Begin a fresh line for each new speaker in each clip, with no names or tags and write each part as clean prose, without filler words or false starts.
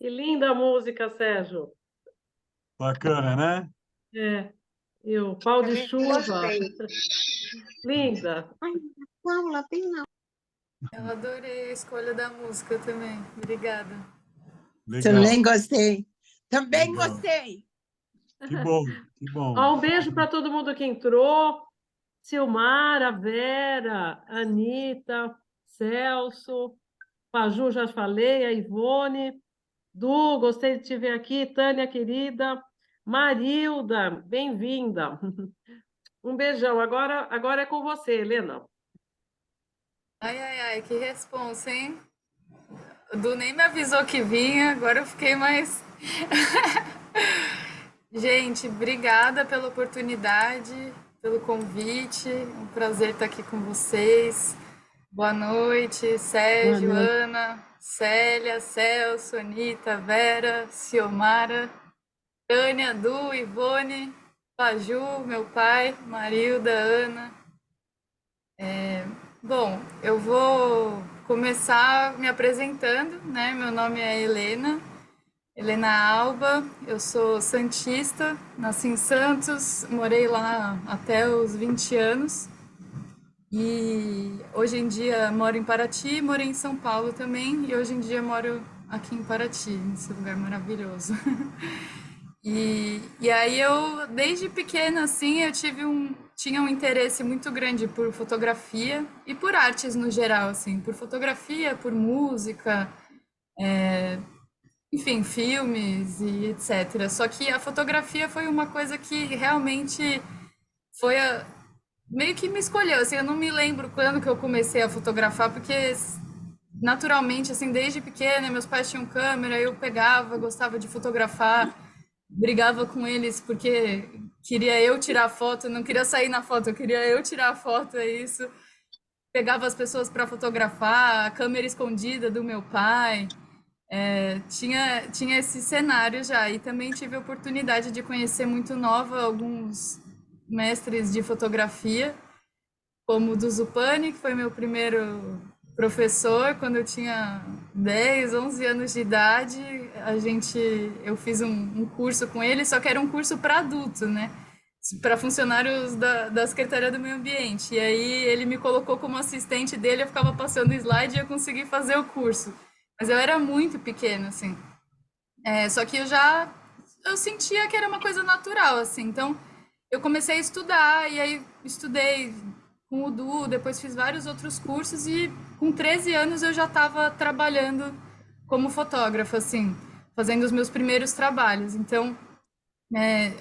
Que linda música, Sérgio.
Bacana, né?
É, e o Pau de
Também
Chuva.
gostei.
Linda.
Ai, Paula, tem não.
Eu adorei a escolha da música também. Obrigada.
Legal,
Também gostei. Também
legal.
gostei.
Que bom, que bom.
Ó, um beijo para todo mundo que entrou. Silmara, Vera, Anitta, Celso, Paju, já falei, a Ivone, Du, gostei de te ver aqui, Tânia, querida, Marilda, bem-vinda. Um beijão. Agora é com você, Helena.
Ai, ai, ai, que responsa, hein? O Du nem me avisou que vinha, agora eu fiquei mais. Gente, obrigada pela oportunidade, pelo convite. É um prazer estar aqui com vocês. Boa noite,
Boa
Sérgio,
noite.
Ana, Célia, Celso, Anitta, Vera, Ciomara, Tânia, Du, Ivone, Paju, meu pai, Marilda, Ana. Bom, eu vou começar me apresentando, né? Meu nome é Helena, Helena Alba, eu sou santista, nasci em Santos, morei lá até os 20 anos e hoje em dia moro em Paraty, morei em São Paulo também e hoje em dia moro aqui em Paraty, nesse lugar maravilhoso. E aí eu, desde pequena, assim, tinha um interesse muito grande por fotografia e por artes no geral, assim, por fotografia, por música, enfim, filmes e etc. Só que a fotografia foi uma coisa que realmente foi meio que me escolheu, assim, eu não me lembro quando que eu comecei a fotografar, porque naturalmente, assim, desde pequena, meus pais tinham câmera, eu pegava, gostava de fotografar, brigava com eles porque queria eu tirar foto, não queria sair na foto, eu queria eu tirar a foto, é isso. Pegava as pessoas para fotografar, a câmera escondida do meu pai. Tinha esse cenário já, e também tive a oportunidade de conhecer muito nova alguns mestres de fotografia, como o do Zupani, que foi meu primeiro professor quando eu tinha 10, 11 anos de idade. Eu fiz um curso com ele, só que era um curso para adulto, né? Para funcionários da Secretaria do Meio Ambiente. E aí ele me colocou como assistente dele, eu ficava passando slide e eu consegui fazer o curso. Mas eu era muito pequena, assim. Só que eu sentia que era uma coisa natural, assim. Então, eu comecei a estudar, e aí estudei com o Du, depois fiz vários outros cursos, e com 13 anos eu já estava trabalhando como fotógrafa, assim, fazendo os meus primeiros trabalhos. Então,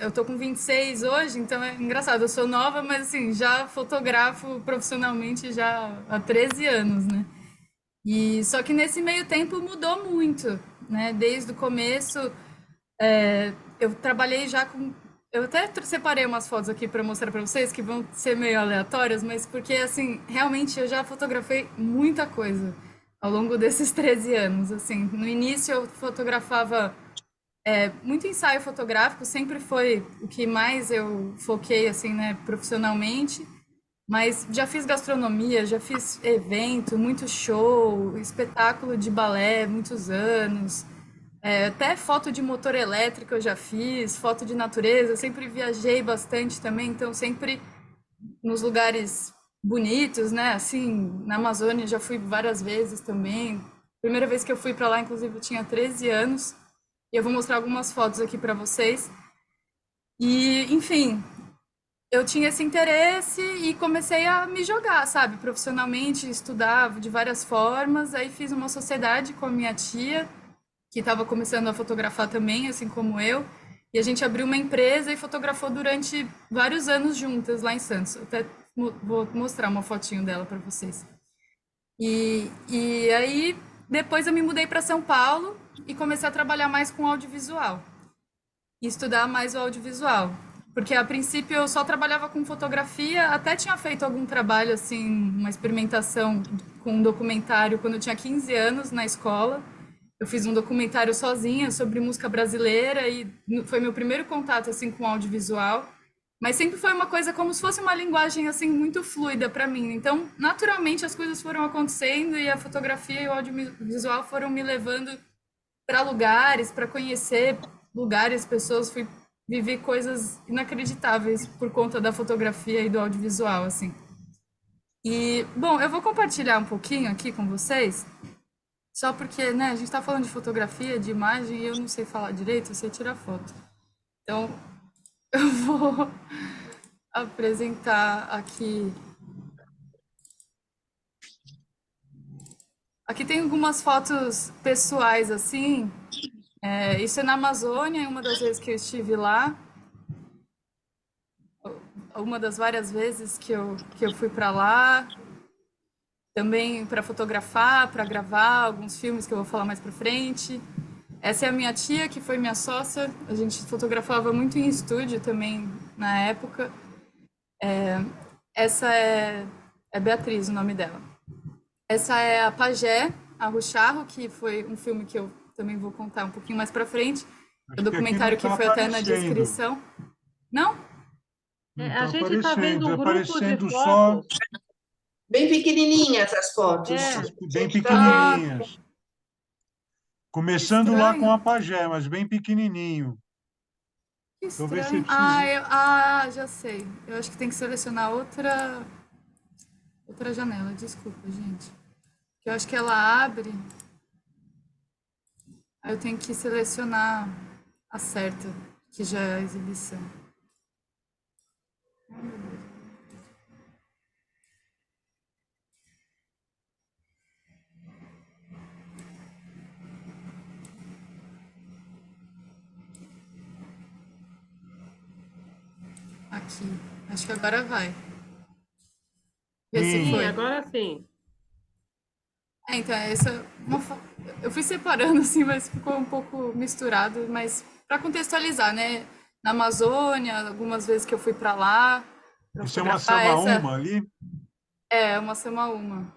eu tô com 26 hoje, então é engraçado, eu sou nova, mas assim, já fotografo profissionalmente já há 13 anos, né? E só que nesse meio tempo mudou muito, né? Desde o começo, eu trabalhei já com. Eu até separei umas fotos aqui para mostrar para vocês que vão ser meio aleatórias, mas porque assim, realmente eu já fotografei muita coisa ao longo desses 13 anos, assim. No início eu fotografava muito ensaio fotográfico, sempre foi o que mais eu foquei assim, né, profissionalmente. Mas já fiz gastronomia, já fiz evento, muito show, espetáculo de balé, muitos anos. Até foto de motor elétrico eu já fiz, foto de natureza. Eu sempre viajei bastante também, então sempre nos lugares bonitos, né? Assim, na Amazônia já fui várias vezes também. Primeira vez que eu fui para lá, inclusive, eu tinha 13 anos. E eu vou mostrar algumas fotos aqui para vocês. E, enfim, eu tinha esse interesse e comecei a me jogar, sabe, profissionalmente, estudar de várias formas. Aí fiz uma sociedade com a minha tia, que estava começando a fotografar também, assim como eu. E a gente abriu uma empresa e fotografou durante vários anos juntas lá em Santos. Até vou mostrar uma fotinho dela para vocês. E aí depois eu me mudei para São Paulo e comecei a trabalhar mais com audiovisual e estudar mais o audiovisual. Porque a princípio eu só trabalhava com fotografia, até tinha feito algum trabalho, assim, uma experimentação com um documentário quando eu tinha 15 anos na escola. Eu fiz um documentário sozinha sobre música brasileira e foi meu primeiro contato, assim, com audiovisual. Mas sempre foi uma coisa como se fosse uma linguagem, assim, muito fluida para mim. Então, naturalmente, as coisas foram acontecendo e a fotografia e o audiovisual foram me levando para lugares, para conhecer lugares, pessoas, vivi coisas inacreditáveis por conta da fotografia e do audiovisual, assim. E, bom, eu vou compartilhar um pouquinho aqui com vocês, só porque, né, a gente está falando de fotografia, de imagem, e eu não sei falar direito, eu sei tirar foto. Então, eu vou apresentar aqui. Aqui tem algumas fotos pessoais, assim. Isso é na Amazônia, uma das vezes que eu estive lá. Uma das várias vezes que eu fui para lá. Também para fotografar, para gravar alguns filmes que eu vou falar mais para frente. Essa é a minha tia, que foi minha sócia. A gente fotografava muito em estúdio também na época. Essa é Beatriz, o nome dela. Essa é a Pajé, a Rucharro, que foi um filme que eu também vou contar um pouquinho mais para frente. O documentário que foi até na descrição. Não?
A gente está vendo um grupo de
só
fotos.
Bem pequenininhas as fotos.
bem pequenininhas. Começando lá com
Estranho.
a Pajé, mas bem pequenininho.
Que
Talvez você
estranho.
precise...
Já sei. Eu acho que tem que selecionar outra janela. Desculpa, gente. Eu acho que ela abre. Aí eu tenho que selecionar a certa, que já é a exibição. Aqui. Acho que agora vai. Vê se
Sim,
foi.
agora sim.
Então, eu fui separando assim, mas ficou um pouco misturado, mas para contextualizar, né? Na Amazônia, algumas vezes que eu fui para lá para
Isso é uma
fotografar,
Selma ali?
é uma Semaúma.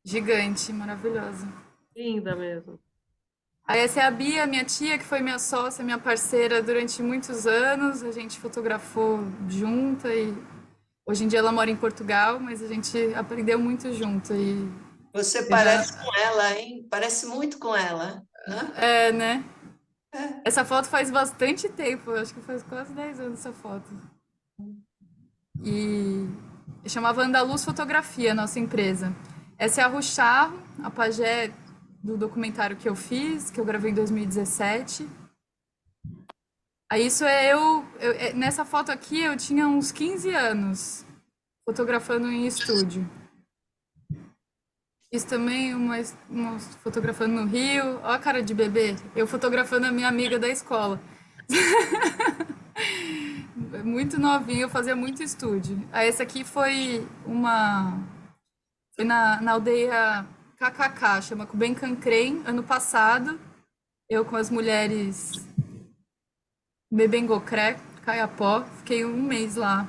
Gigante, maravilhosa.
Linda mesmo.
Aí essa é a Bia, minha tia, que foi minha sócia, minha parceira durante muitos anos. A gente fotografou junta e hoje em dia ela mora em Portugal, mas a gente aprendeu muito junto. E
Você
eu já,
parece com ela, hein? Parece muito com ela, né?
né? Essa foto faz bastante tempo, acho que faz quase 10 anos essa foto. E chamava Andaluz Fotografia, a nossa empresa. Essa é a Rucharro, a pajé do documentário que eu fiz, que eu gravei em 2017. Aí isso nessa foto aqui eu tinha uns 15 anos, fotografando em estúdio. Fiz também fotografando no Rio. Ó a cara de bebê, eu fotografando a minha amiga da escola. Muito novinha, eu fazia muito estúdio. Aí essa aqui foi na aldeia KKK, chama Kubem Cancrem, ano passado. Eu com as mulheres Bebengocré, Caiapó, fiquei um mês lá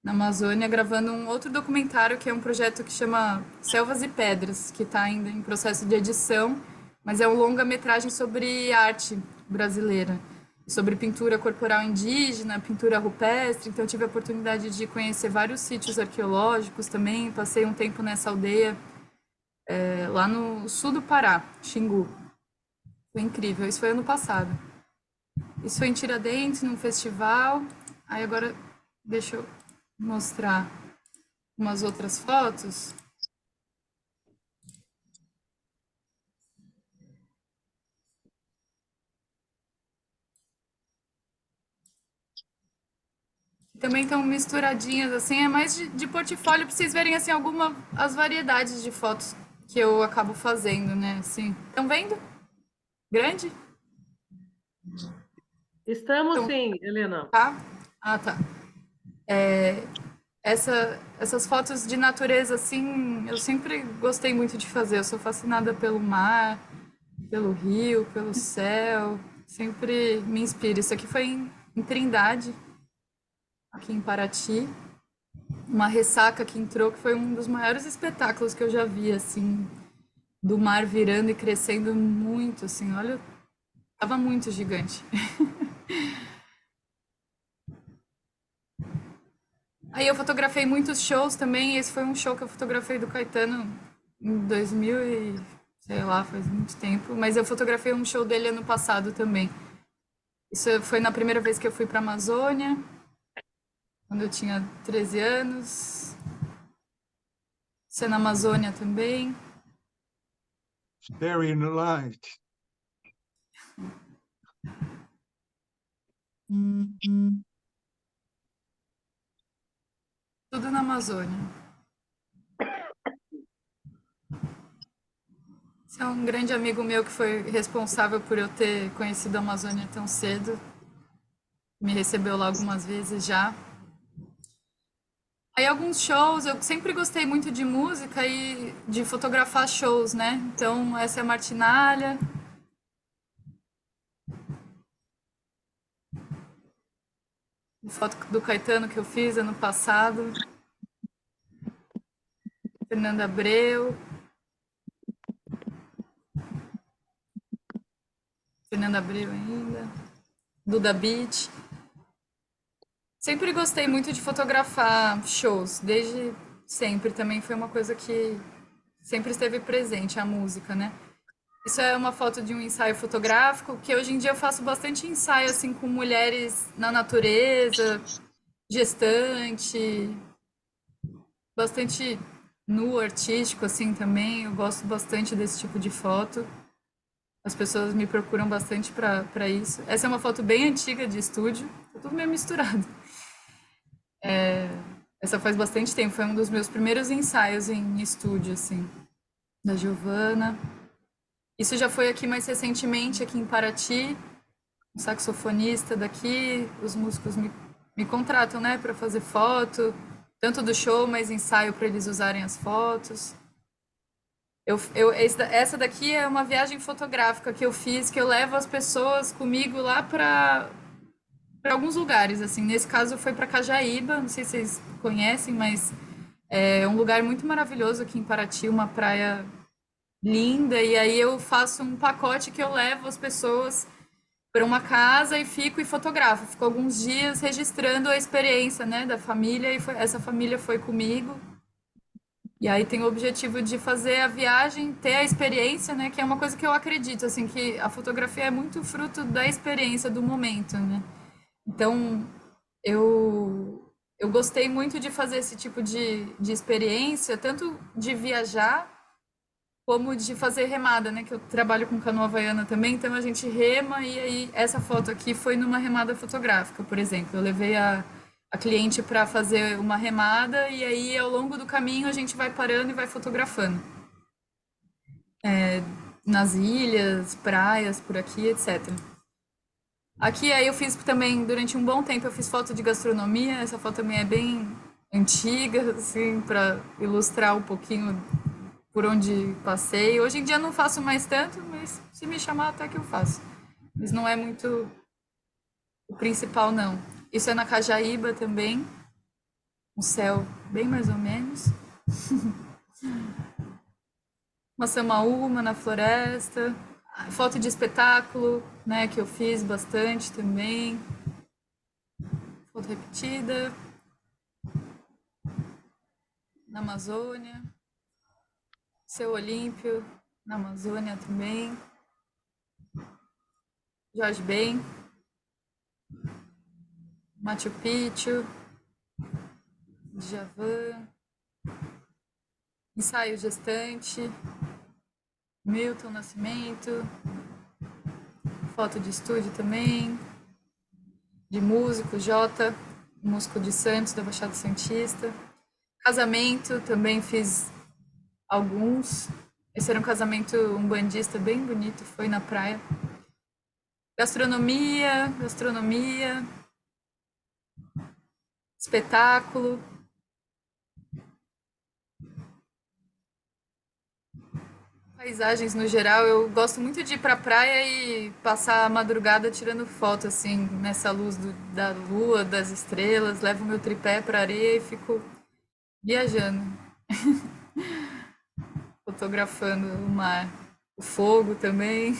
na Amazônia gravando um outro documentário que é um projeto que chama Selvas e Pedras, que está ainda em processo de edição, mas é um longa-metragem sobre arte brasileira, sobre pintura corporal indígena, pintura rupestre. Então eu tive a oportunidade de conhecer vários sítios arqueológicos também, passei um tempo nessa aldeia lá no sul do Pará, Xingu. Foi incrível, isso foi ano passado. Isso foi em Tiradentes, num festival. Aí agora deixa eu mostrar umas outras fotos. Também estão misturadinhas, assim, é mais de portfólio para vocês verem, assim, as variedades de fotos que eu acabo fazendo, né, assim. Estão vendo? Grande?
Estamos
Então,
sim, Helena.
tá? Ah, tá. Essas fotos de natureza, assim, eu sempre gostei muito de fazer. Eu sou fascinada pelo mar, pelo rio, pelo céu. Sempre me inspira. Isso aqui foi em Trindade, aqui em Paraty. Uma ressaca que entrou, que foi um dos maiores espetáculos que eu já vi, assim, do mar virando e crescendo muito, assim, olha, tava muito gigante. Aí eu fotografei muitos shows também, esse foi um show que eu fotografei do Caetano em 2006, sei lá, faz muito tempo. Mas eu fotografei um show dele ano passado também. Isso foi na primeira vez que eu fui para a Amazônia, quando eu tinha 13 anos. Isso é na Amazônia também.
Staring Light.
Tudo na Amazônia. Esse é um grande amigo meu que foi responsável por eu ter conhecido a Amazônia tão cedo. Me recebeu lá algumas vezes já. Aí alguns shows, eu sempre gostei muito de música e de fotografar shows, né? Então essa é a Martinália. Foto do Caetano que eu fiz ano passado. Fernanda Abreu. Fernanda Abreu ainda. Duda Beat. Sempre gostei muito de fotografar shows, desde sempre. Também foi uma coisa que sempre esteve presente, a música, né? Isso é uma foto de um ensaio fotográfico, que hoje em dia eu faço bastante ensaio assim com mulheres na natureza, gestante, bastante nu artístico assim também. Eu gosto bastante desse tipo de foto. As pessoas me procuram bastante para isso. Essa é uma foto bem antiga de estúdio, tá tudo meio misturado. Essa faz bastante tempo, foi um dos meus primeiros ensaios em estúdio assim, da Giovana. Isso já foi aqui mais recentemente, aqui em Paraty, um saxofonista daqui, os músicos me contratam, né, para fazer foto, tanto do show, mas ensaio para eles usarem as fotos. Essa daqui é uma viagem fotográfica que eu fiz, que eu levo as pessoas comigo lá para alguns lugares, assim. Nesse caso foi para Cajaíba, não sei se vocês conhecem, mas é um lugar muito maravilhoso aqui em Paraty, uma praia linda, e aí eu faço um pacote que eu levo as pessoas para uma casa e fico e fotografo. Fico alguns dias registrando a experiência, né, da família e essa família foi comigo. E aí tem o objetivo de fazer a viagem, ter a experiência, né, que é uma coisa que eu acredito, assim, que a fotografia é muito fruto da experiência do momento, né? Então, eu gostei muito de fazer esse tipo de experiência, tanto de viajar como de fazer remada, né? Que eu trabalho com canoa havaiana também, então a gente rema e aí essa foto aqui foi numa remada fotográfica, por exemplo. Eu levei a cliente para fazer uma remada e aí ao longo do caminho a gente vai parando e vai fotografando. Nas ilhas, praias, por aqui, etc. Aqui aí eu fiz também, durante um bom tempo, eu fiz foto de gastronomia. Essa foto também é bem antiga, assim, para ilustrar um pouquinho por onde passei. Hoje em dia não faço mais tanto, mas se me chamar até que eu faço. Mas não é muito o principal, não. Isso é na Cajaíba também. Um céu bem mais ou menos. Uma samaúma na floresta. Foto de espetáculo, né, que eu fiz bastante também. Foto repetida. Na Amazônia. Seu Olímpio, na Amazônia também. Jorge Ben. Machu Picchu. Djavan. Ensaio gestante. Milton Nascimento. Foto de estúdio também. De músico, Jota. Músico de Santos, da Baixada Santista. Casamento, também fiz alguns. Esse era um casamento umbandista bem bonito, foi na praia. Gastronomia, espetáculo. Paisagens no geral, eu gosto muito de ir pra praia e passar a madrugada tirando foto, assim, nessa luz da lua, das estrelas. Levo meu tripé pra areia e fico viajando, fotografando o mar, o fogo também.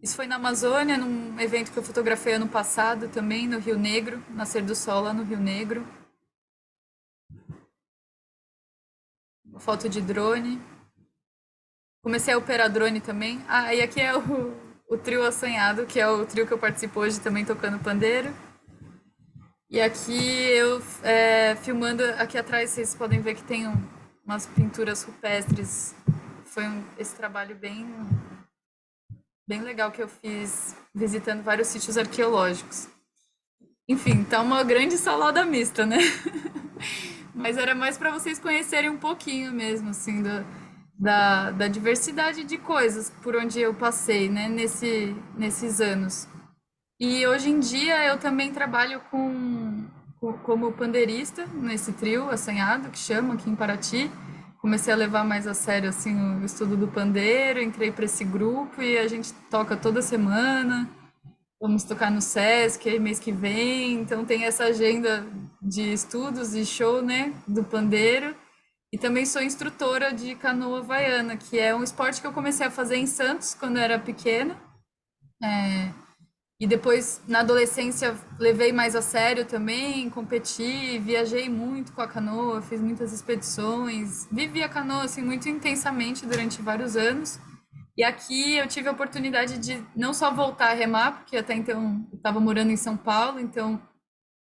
Isso foi na Amazônia, num evento que eu fotografei ano passado também, no Rio Negro, Nascer do Sol lá no Rio Negro. foto de drone. Comecei a operar drone também. Ah, e aqui é o trio Assanhado, que é o trio que eu participo hoje também tocando pandeiro. E aqui eu filmando, aqui atrás vocês podem ver que tem umas pinturas rupestres. Foi esse trabalho bem legal que eu fiz visitando vários sítios arqueológicos. Enfim, tá uma grande salada mista, né? Mas era mais para vocês conhecerem um pouquinho mesmo, assim, da diversidade de coisas por onde eu passei, né, nesses anos. E hoje em dia eu também trabalho como pandeirista nesse trio Assanhado, que chama aqui em Paraty. Comecei a levar mais a sério assim o estudo do pandeiro, entrei para esse grupo e a gente toca toda semana. Vamos tocar no Sesc aí mês que vem, então tem essa agenda de estudos e show, né, do pandeiro. E também sou instrutora de canoa havaiana, que é um esporte que eu comecei a fazer em Santos quando eu era pequena. E depois, na adolescência, levei mais a sério também, competi, viajei muito com a canoa, fiz muitas expedições, vivi a canoa assim muito intensamente durante vários anos. E aqui eu tive a oportunidade de não só voltar a remar, porque até então eu estava morando em São Paulo, então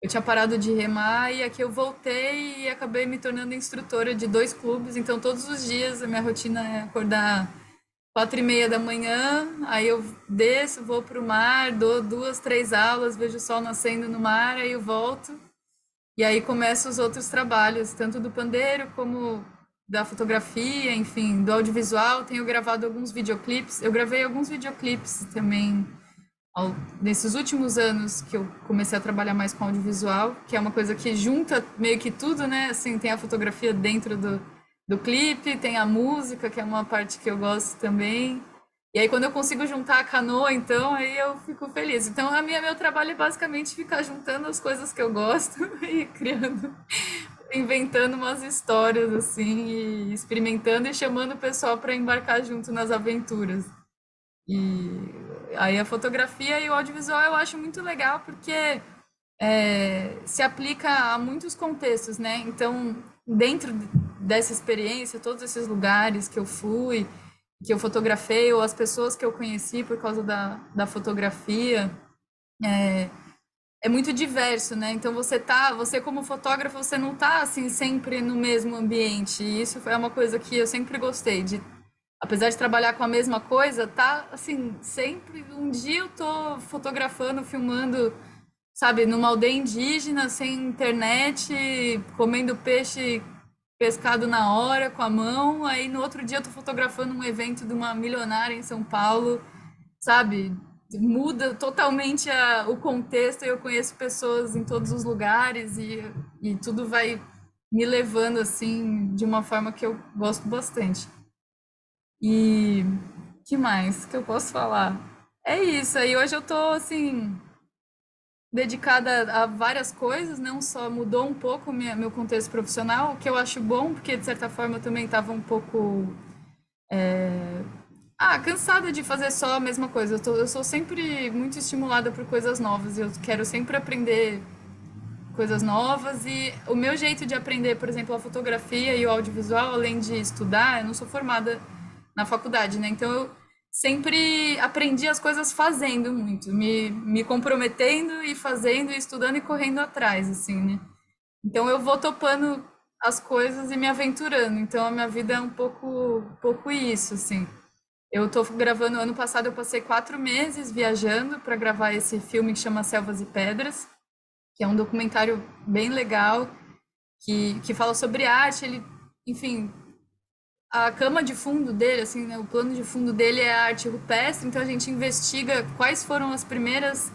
eu tinha parado de remar e aqui eu voltei e acabei me tornando instrutora de 2 clubes. Então todos os dias a minha rotina é acordar 4h30 da manhã, aí eu desço, vou para o mar, dou 2, 3 aulas, vejo o sol nascendo no mar, aí eu volto. E aí começo os outros trabalhos, tanto do pandeiro como da fotografia, enfim, do audiovisual. Tenho gravado alguns videoclipes. Eu gravei alguns videoclipes também nesses últimos anos que eu comecei a trabalhar mais com audiovisual, que é uma coisa que junta meio que tudo, né? Assim, tem a fotografia dentro do clipe, tem a música, que é uma parte que eu gosto também. E aí, quando eu consigo juntar a canoa, então, aí eu fico feliz. Então, meu trabalho é basicamente ficar juntando as coisas que eu gosto e criando, inventando umas histórias, assim, e experimentando e chamando o pessoal para embarcar junto nas aventuras. E aí a fotografia e o audiovisual eu acho muito legal porque se aplica a muitos contextos, né? Então, dentro dessa experiência, todos esses lugares que eu fui, que eu fotografei, ou as pessoas que eu conheci por causa da fotografia, é muito diverso, né? Então você como fotógrafo, você não tá assim sempre no mesmo ambiente. E isso é uma coisa que eu sempre gostei de, apesar de trabalhar com a mesma coisa, tá assim, sempre um dia eu tô fotografando, filmando, sabe, numa aldeia indígena, sem internet, comendo peixe pescado na hora, com a mão, aí no outro dia eu tô fotografando um evento de uma milionária em São Paulo, sabe? Muda totalmente o contexto, eu conheço pessoas em todos os lugares e tudo vai me levando assim de uma forma que eu gosto bastante. E que mais que eu posso falar? É isso, aí hoje eu tô assim dedicada a várias coisas, não só mudou um pouco meu contexto profissional, o que eu acho bom, porque de certa forma eu também estava um pouco cansada de fazer só a mesma coisa. Eu sou sempre muito estimulada por coisas novas, eu quero sempre aprender coisas novas e o meu jeito de aprender, por exemplo, a fotografia e o audiovisual, além de estudar, eu não sou formada na faculdade, né? Então eu sempre aprendi as coisas fazendo muito, me comprometendo e fazendo, e estudando e correndo atrás, assim, né? Então eu vou topando as coisas e me aventurando. Então a minha vida é um pouco isso, assim. Eu tô gravando, ano passado eu passei 4 meses viajando para gravar esse filme que chama Selvas e Pedras, que é um documentário bem legal, que fala sobre arte. Ele, enfim, a cama de fundo dele, assim, né, o plano de fundo dele é a arte rupestre, então a gente investiga quais foram as primeiras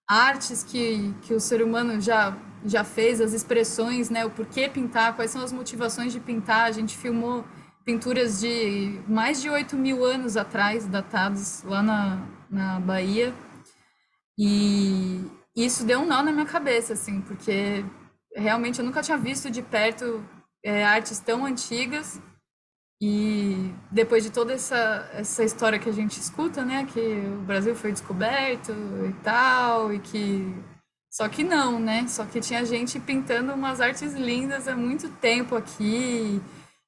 artes que o ser humano já fez, as expressões, né, o porquê pintar, quais são as motivações de pintar. A gente filmou pinturas de mais de 8.000 anos atrás, datados lá na Bahia, e isso deu um nó na minha cabeça, assim, porque realmente eu nunca tinha visto de perto artes tão antigas. E depois de toda essa história que a gente escuta, né, que o Brasil foi descoberto e tal, e que. Só que não, né? Só que tinha gente pintando umas artes lindas há muito tempo aqui.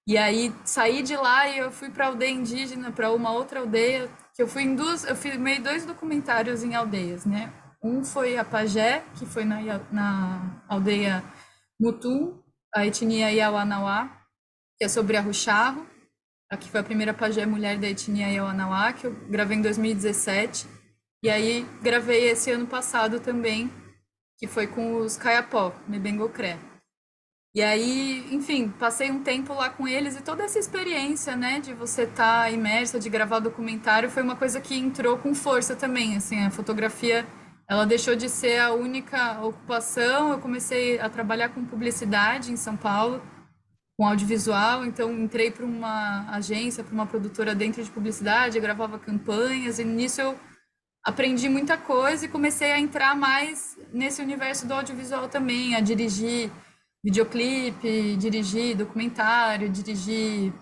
E aí saí de lá e eu fui para aldeia indígena, para uma outra aldeia, que eu fui em duas, eu filmei 2 documentários em aldeias, né? Um foi a Pajé, que foi na aldeia Mutum, a etnia Yawanawá, que é sobre a Ruxarro. Aqui foi a primeira pajé mulher da etnia Yawanawá, que eu gravei em 2017. E aí gravei esse ano passado também, que foi com os Kayapó, Mebengocré. E aí, enfim, passei um tempo lá com eles e toda essa experiência, né, de você estar imersa, de gravar documentário, foi uma coisa que entrou com força também, assim, a fotografia, ela deixou de ser a única ocupação, eu comecei a trabalhar com publicidade em São Paulo, com audiovisual, então entrei para uma agência, para uma produtora dentro de publicidade, eu gravava campanhas, e nisso eu aprendi muita coisa e comecei a entrar mais nesse universo do audiovisual também, a dirigir videoclipe, dirigir documentário, dirigir,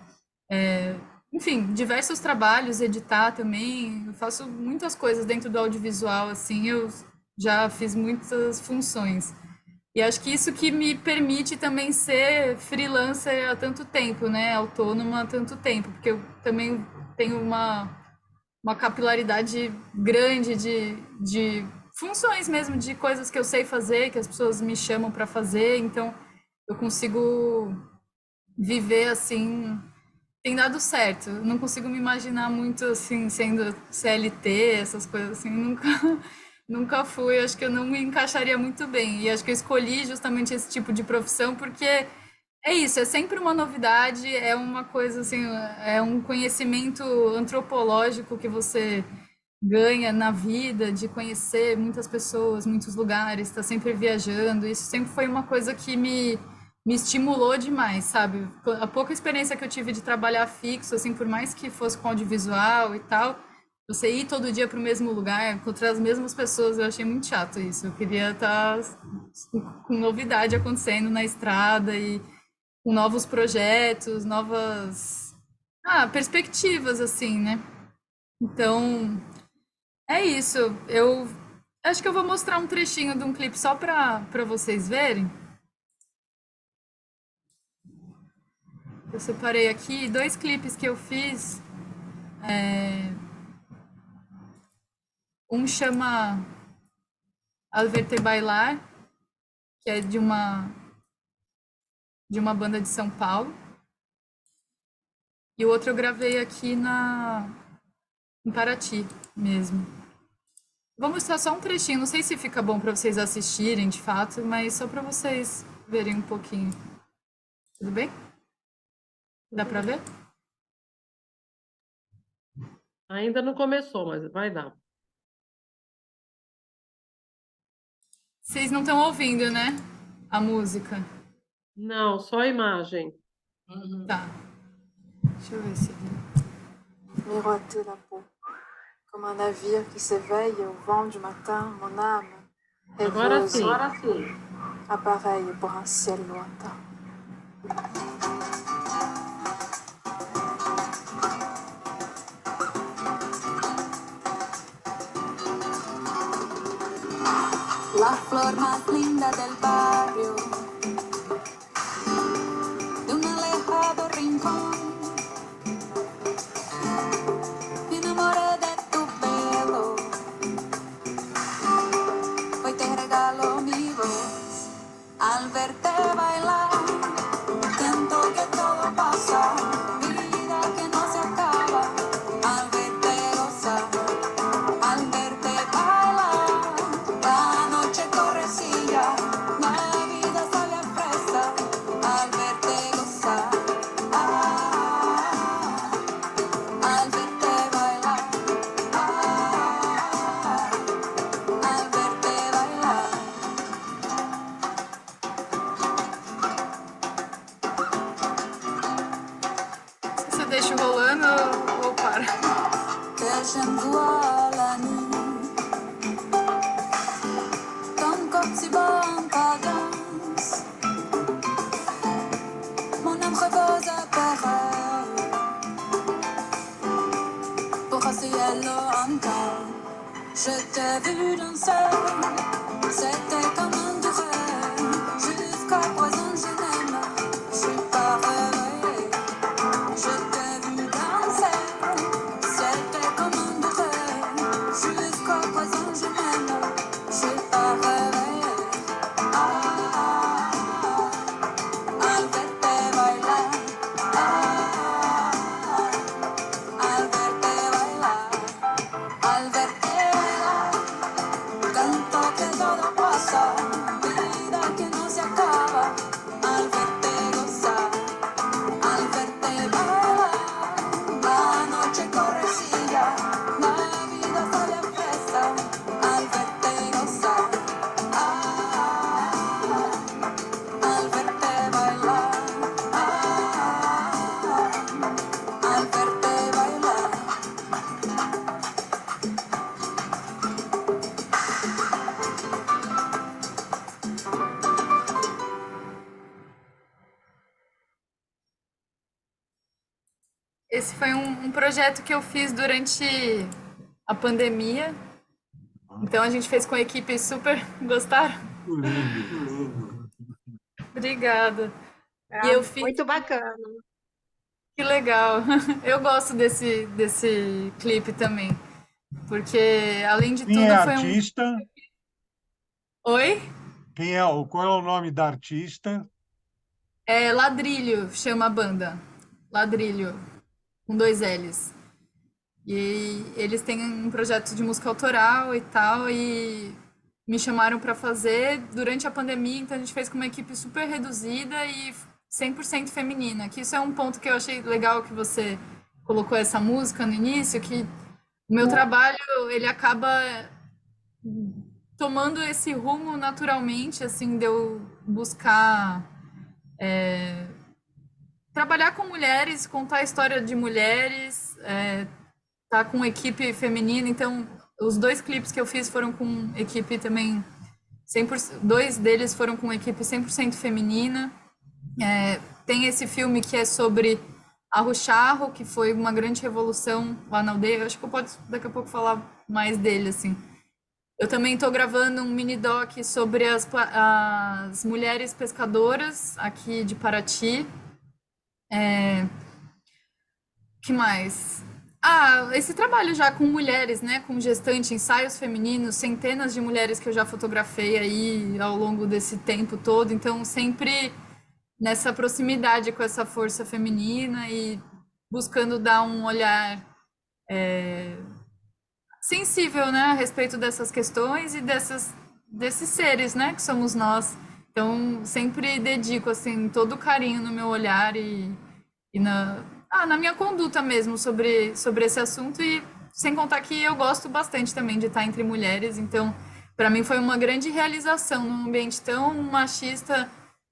enfim, diversos trabalhos, editar também. Eu faço muitas coisas dentro do audiovisual, assim, eu já fiz muitas funções. E acho que isso que me permite também ser freelancer há tanto tempo, né? Autônoma há tanto tempo, porque eu também tenho uma capilaridade grande de funções mesmo, de coisas que eu sei fazer, que as pessoas me chamam para fazer, então eu consigo viver assim, tem dado certo. Eu não consigo me imaginar muito assim, sendo CLT, essas coisas assim, nunca, nunca fui, acho que eu não me encaixaria muito bem. E acho que eu escolhi justamente esse tipo de profissão porque é isso, é sempre uma novidade, é uma coisa assim, é um conhecimento antropológico que você ganha na vida, de conhecer muitas pessoas, muitos lugares, estar sempre viajando. Isso sempre foi uma coisa que me estimulou demais, sabe? A pouca experiência que eu tive de trabalhar fixo, assim, por mais que fosse com audiovisual e tal, você ir todo dia para o mesmo lugar, encontrar as mesmas pessoas, eu achei muito chato isso. Eu queria estar com novidade acontecendo na estrada e com novos projetos, novas perspectivas, assim, né? Então, é isso. Eu acho que eu vou mostrar um trechinho de um clipe só para vocês verem. Eu separei aqui 2 clipes que eu fiz. Um chama Al Verte Bailar, que é de uma banda de São Paulo. E o outro eu gravei aqui em Paraty mesmo. Vou mostrar só um trechinho, não sei se fica bom para vocês assistirem de fato, mas só para vocês verem um pouquinho. Tudo bem? Dá para ver?
Ainda não começou, mas vai dar.
Vocês não estão ouvindo, né? A música.
Não, só a imagem.
Tá. Deixa eu ver se.
Miroiter la peau. Comme un navire qui s'éveille au vent du matin, mon âme,
Agora
rêveuse,
sim.
appareille pour un ciel lointain.
La flor más linda del barrio, de un alejado rincón, me enamoré de tu pelo, hoy te regalo mi voz, al verte bailar, siento que todo pasa, vida que no se acaba, al verte gozar, al verte bailar, la noche correcilla, la vida sabe a fresa, al verte gozar, al verte bailar, al verte bailar.
Você deixa rolando ou para?
Que j'envoie la nuit, ton corps si beau en cadence, mon âme repose à pareil, pour un ciel lointain. Je t'ai vu danser, c'était comme un rêve, jusqu'à présent je n'aime, je suis pas réveillée.
Esse foi um projeto que eu fiz durante a pandemia. Então a gente fez com a equipe super. Gostaram?
Muito lindo.
Obrigada. E
Ah,
eu fiz.
muito bacana.
Que legal. Eu gosto desse clipe também. Porque, além de
Quem é
tudo, foi um.
artista?
Oi?
Qual é o nome da artista?
É Ladrilho, chama a banda. Ladrilho, com 2 L's. E eles têm um projeto de música autoral e tal, e me chamaram para fazer durante a pandemia, então a gente fez com uma equipe super reduzida e 100% feminina, que isso é um ponto que eu achei legal que você colocou essa música no início, que o meu trabalho, ele acaba tomando esse rumo naturalmente, assim, de eu buscar trabalhar com mulheres, contar a história de mulheres, tá com equipe feminina, então os 2 clipes que eu fiz foram com equipe também 100%, 2 deles foram com equipe 100% feminina. Tem esse filme que é sobre Arro Charro, que foi uma grande revolução lá na aldeia. Eu acho que eu posso daqui a pouco falar mais dele, assim. Eu também estou gravando um mini doc sobre as mulheres pescadoras aqui de Paraty. Que mais? Ah, esse trabalho já com mulheres, né? Com gestante, ensaios femininos, centenas de mulheres que eu já fotografei aí ao longo desse tempo todo. Então, sempre nessa proximidade com essa força feminina e buscando dar um olhar sensível, né, a respeito dessas questões e desses seres, né, que somos nós. Então, sempre dedico, assim, todo o carinho no meu olhar e na minha conduta mesmo sobre esse assunto, e sem contar que eu gosto bastante também de estar entre mulheres, então para mim foi uma grande realização num ambiente tão machista,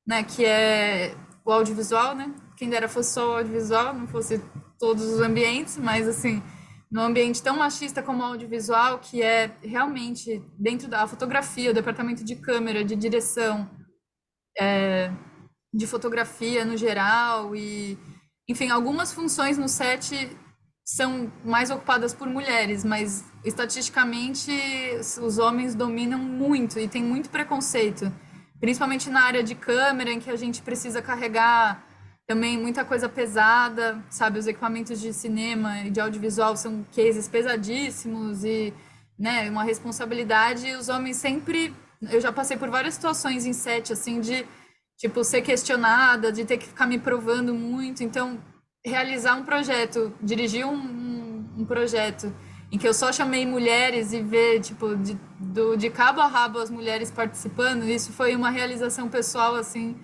né, que é o audiovisual, né? Quem dera fosse só o audiovisual, não fosse todos os ambientes, mas assim, num ambiente tão machista como o audiovisual, que é realmente dentro da fotografia, o departamento de câmera, de direção, de fotografia no geral e, enfim, algumas funções no set são mais ocupadas por mulheres, mas estatisticamente os homens dominam muito e tem muito preconceito, principalmente na área de câmera, em que a gente precisa carregar também muita coisa pesada, sabe? Os equipamentos de cinema e de audiovisual são cases pesadíssimos e, né, uma responsabilidade. E os homens sempre... Eu já passei por várias situações em set, assim, de, tipo, ser questionada, de ter que ficar me provando muito. Então, realizar um projeto, dirigir um projeto em que eu só chamei mulheres e ver, tipo, de cabo a rabo as mulheres participando, isso foi uma realização pessoal, assim,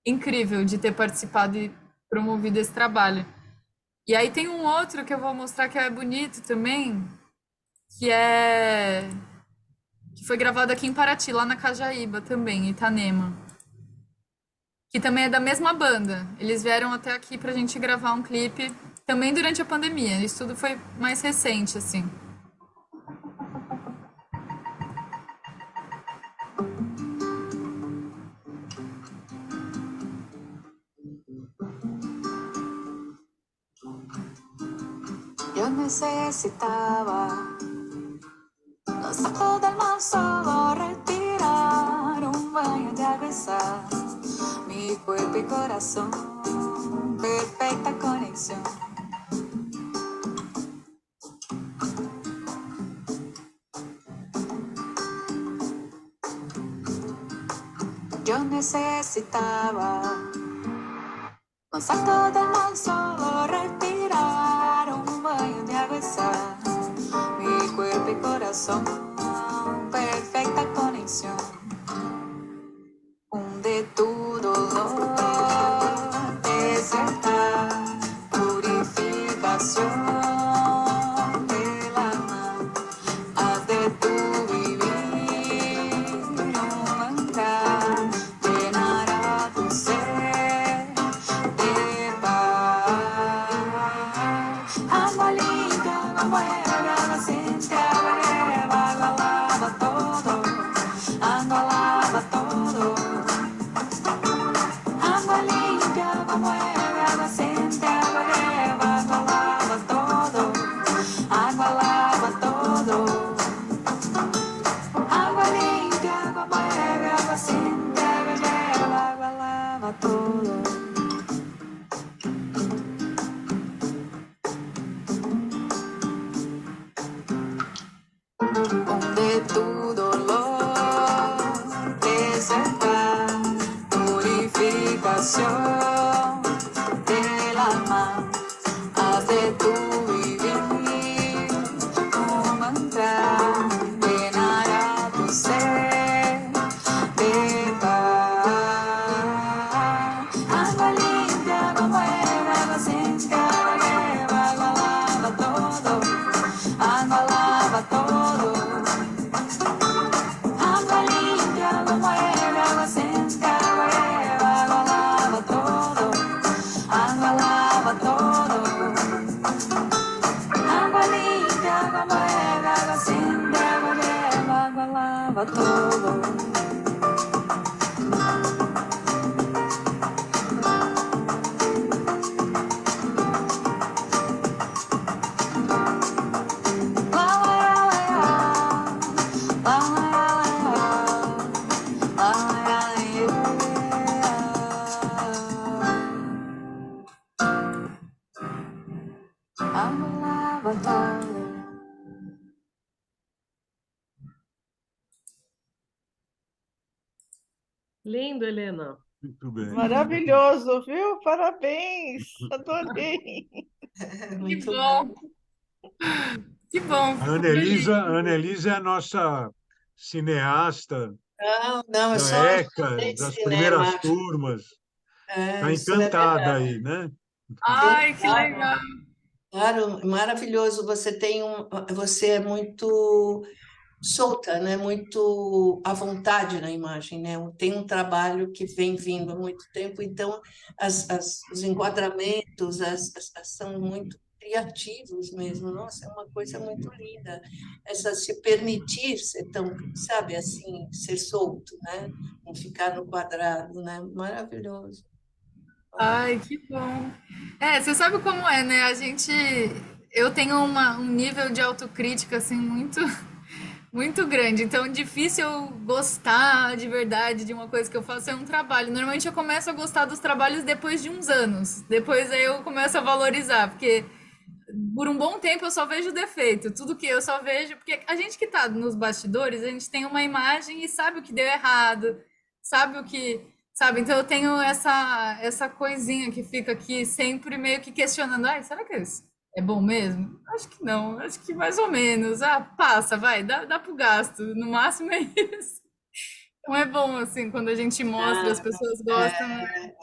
incrível de ter participado e promovido esse trabalho. E aí tem um outro que eu vou mostrar que é bonito também, que foi gravado aqui em Paraty, lá na Cajaíba também, em Itanema. Que também é da mesma banda. Eles vieram até aqui pra gente gravar um clipe, também durante a pandemia. Isso tudo foi mais recente, assim.
Yo necesitaba no salto del mar, solo respirar un baño de agua y sal. Mi cuerpo y corazón, perfecta conexión. Yo necesitaba no salto del mar, solo respirar un baño de agua y sal. Mi cuerpo y corazón, perfecta conexión. Hunde tu dolor, desertar, purificación del alma. Haz de tu vivir un manjar, llenará tu ser de paz. Agua limpia, agua buena, agua siente, agua nueva, agua lava todo, agua lava todo. Agua limpia, agua buena, agua siente, agua nueva, agua lava. abalaba todo. Abalaba todo.
Lindo, Helena.
Muito bem.
Maravilhoso, viu? Parabéns, adorei.
Que
Muito
bom, que bom,
A
fico feliz.
A Annelise é a nossa cineasta
Não, eu
da
só
ECA,
estudei
das
cinema.
primeiras turmas. Está
Isso é
encantada
verdade.
aí, né?
Ai, que legal.
Claro, maravilhoso. Você é muito solta, né? Muito à vontade na imagem, né? Tem um trabalho que vem vindo há muito tempo, então os enquadramentos são muito criativos mesmo. Nossa, é uma coisa muito linda. Essa se permitir ser tão, sabe, assim, ser solto, né? Não ficar no quadrado, né? Maravilhoso.
Ai, que bom. É, você sabe como é, né? Eu tenho um nível de autocrítica assim muito, muito grande. Então, difícil eu gostar de verdade de uma coisa que eu faço é um trabalho. Normalmente eu começo a gostar dos trabalhos depois de uns anos. Depois aí eu começo a valorizar, porque por um bom tempo eu só vejo defeito. Tudo que eu só vejo, porque a gente que tá nos bastidores, a gente tem uma imagem e sabe o que deu errado, sabe o que, sabe? Então eu tenho essa coisinha que fica aqui sempre meio que questionando, ai, será que isso é bom mesmo? Acho que não, acho que mais ou menos. Ah, passa, vai, dá pro gasto. No máximo é isso. Então é bom assim quando a gente mostra, as
Ah,
pessoas gostam, né?
é,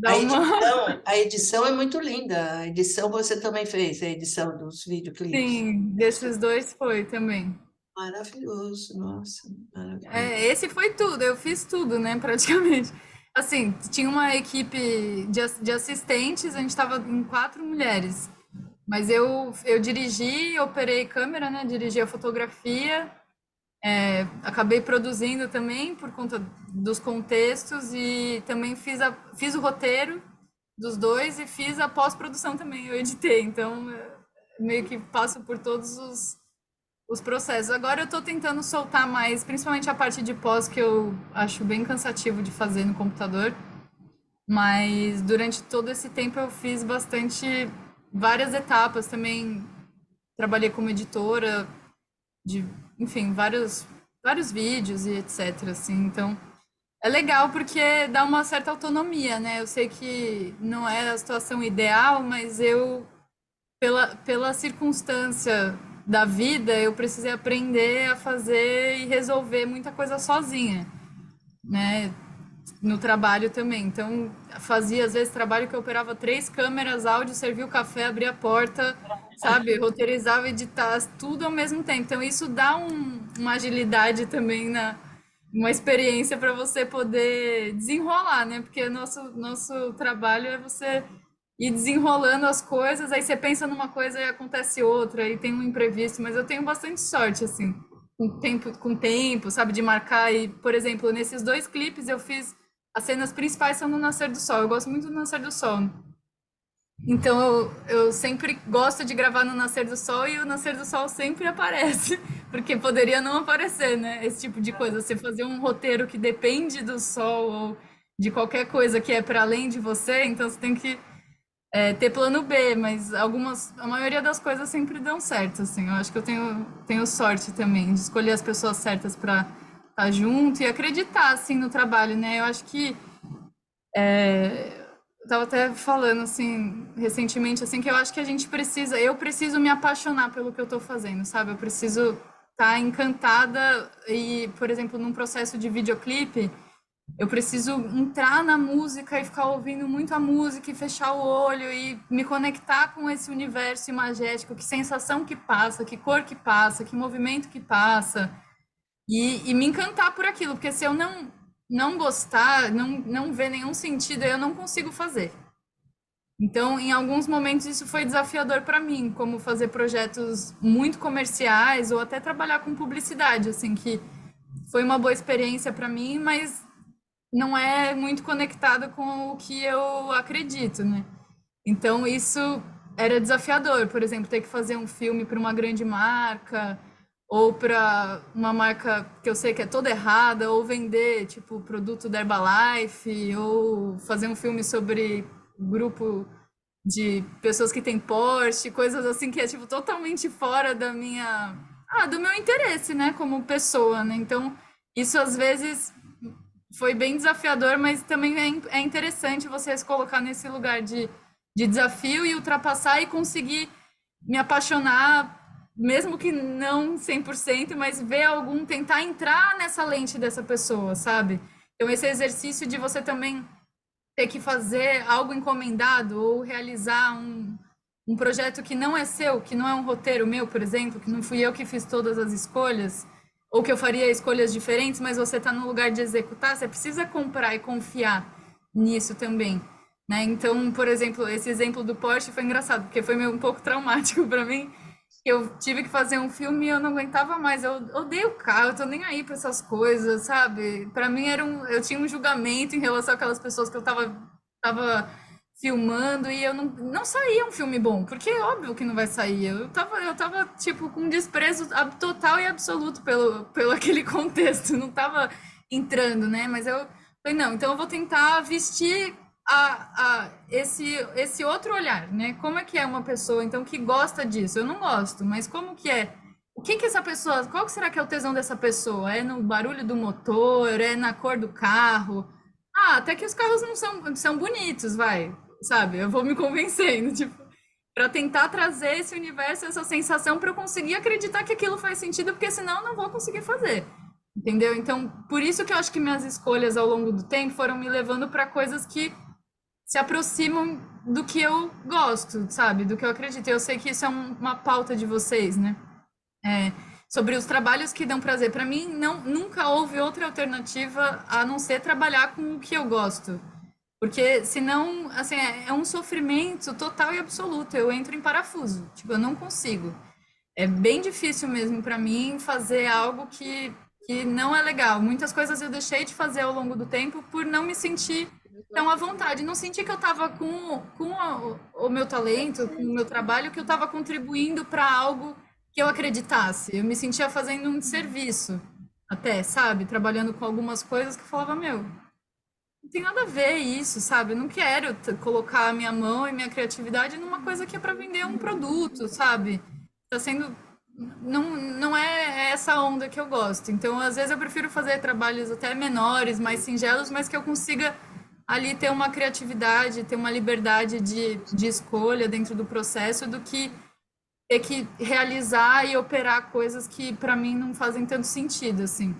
Dá uma
a edição é muito linda. A edição você também fez, a edição dos videoclipes.
sim, desses dois foi também.
Maravilhoso, nossa, maravilhoso.
É, esse foi tudo, eu fiz tudo, né, praticamente. Assim, tinha uma equipe de assistentes, a gente estava em 4 mulheres, mas eu dirigi, operei câmera, né, dirigi a fotografia, acabei produzindo também por conta dos contextos e também fiz o roteiro dos dois e fiz a pós-produção também, eu editei, então meio que passo por todos os processos. Agora eu estou tentando soltar mais, principalmente a parte de pós, que eu acho bem cansativo de fazer no computador. Mas durante todo esse tempo eu fiz várias etapas também. Trabalhei como editora de, enfim, vários vídeos e etc. Assim, então é legal porque dá uma certa autonomia, né? Eu sei que não é a situação ideal, mas pela circunstância da vida, eu precisei aprender a fazer e resolver muita coisa sozinha, né? No trabalho também. Então, fazia às vezes trabalho que eu operava 3 câmeras, áudio, servia o café, abria a porta, sabe? Roteirizava, editava, tudo ao mesmo tempo. Então, isso dá uma agilidade também uma experiência para você poder desenrolar, né? Porque nosso trabalho é você ir desenrolando as coisas, aí você pensa numa coisa e acontece outra, e tem um imprevisto, mas eu tenho bastante sorte, assim, com tempo, sabe, de marcar. E, por exemplo, nesses 2 clipes eu fiz. As cenas principais são no nascer do sol. Eu gosto muito do nascer do sol. Então eu sempre gosto de gravar no nascer do sol e o nascer do sol sempre aparece, porque poderia não aparecer, né? Esse tipo de coisa. Você fazer um roteiro que depende do sol ou de qualquer coisa que é para além de você, então você tem que ter plano B, mas a maioria das coisas sempre dão certo, assim. Eu acho que eu tenho sorte também de escolher as pessoas certas para estar junto e acreditar, assim, no trabalho, né? Eu acho que eu estava até falando, assim, recentemente, assim, que eu acho que eu preciso me apaixonar pelo que eu estou fazendo, sabe? Eu preciso estar encantada e, por exemplo, num processo de videoclipe, eu preciso entrar na música e ficar ouvindo muito a música e fechar o olho e me conectar com esse universo imagético, que sensação que passa, que cor que passa, que movimento que passa, e me encantar por aquilo, porque se eu não gostar, não ver nenhum sentido, eu não consigo fazer. Então, em alguns momentos isso foi desafiador para mim, como fazer projetos muito comerciais ou até trabalhar com publicidade, assim, que foi uma boa experiência para mim, mas não é muito conectado com o que eu acredito, né? Então isso era desafiador, por exemplo, ter que fazer um filme para uma grande marca ou para uma marca que eu sei que é toda errada, ou vender tipo produto da Herbalife, ou fazer um filme sobre grupo de pessoas que têm Porsche, coisas assim que é tipo totalmente fora da minha, do meu interesse, né, como pessoa, né? Então, isso às vezes foi bem desafiador, mas também é interessante você se colocar nesse lugar de desafio e ultrapassar e conseguir me apaixonar, mesmo que não 100%, mas ver algum, tentar entrar nessa lente dessa pessoa, sabe? Então, esse exercício de você também ter que fazer algo encomendado ou realizar um projeto que não é seu, que não é um roteiro meu, por exemplo, que não fui eu que fiz todas as escolhas, ou que eu faria escolhas diferentes, mas você está no lugar de executar, você precisa comprar e confiar nisso também, né? Então, por exemplo, esse exemplo do Porsche foi engraçado, porque foi meio um pouco traumático para mim. Eu tive que fazer um filme e eu não aguentava mais. Eu odeio carro, eu tô nem aí para essas coisas, sabe? Para mim eu tinha um julgamento em relação àquelas pessoas que eu tava filmando e eu não saía um filme bom, porque é óbvio que não vai sair. Eu tava tipo com desprezo total e absoluto pelo aquele contexto, não tava entrando, né? Mas eu falei, não, então eu vou tentar vestir esse outro olhar, né? Como é que é uma pessoa, então, que gosta disso? Eu não gosto, mas como que é? O que que essa pessoa, qual que será que é o tesão dessa pessoa? É no barulho do motor? É na cor do carro? Ah, até que os carros não são bonitos, vai, sabe? Eu vou me convencendo, tipo, para tentar trazer esse universo, essa sensação para eu conseguir acreditar que aquilo faz sentido, porque senão eu não vou conseguir fazer. Entendeu? Então, por isso que eu acho que minhas escolhas ao longo do tempo foram me levando para coisas que se aproximam do que eu gosto, sabe? Do que eu acredito. Eu sei que isso é uma pauta de vocês, né? É, sobre os trabalhos que dão prazer. Para mim, nunca houve outra alternativa a não ser trabalhar com o que eu gosto. Porque senão, assim, é um sofrimento total e absoluto. Eu entro em parafuso. Tipo, eu não consigo. É bem difícil mesmo para mim fazer algo que não é legal. Muitas coisas eu deixei de fazer ao longo do tempo por não me sentir tão à vontade. Não senti que eu estava com o meu talento, com o meu trabalho, que eu estava contribuindo para algo que eu acreditasse. Eu me sentia fazendo um serviço, até, sabe? Trabalhando com algumas coisas que eu falava, meu, não tem nada a ver isso, sabe? Eu não quero colocar a minha mão e minha criatividade numa coisa que é para vender um produto, sabe? Tá sendo. Não é essa onda que eu gosto. Então, às vezes, eu prefiro fazer trabalhos até menores, mais singelos, mas que eu consiga ali ter uma criatividade, ter uma liberdade de escolha dentro do processo, do que ter que realizar e operar coisas que, para mim, não fazem tanto sentido, assim.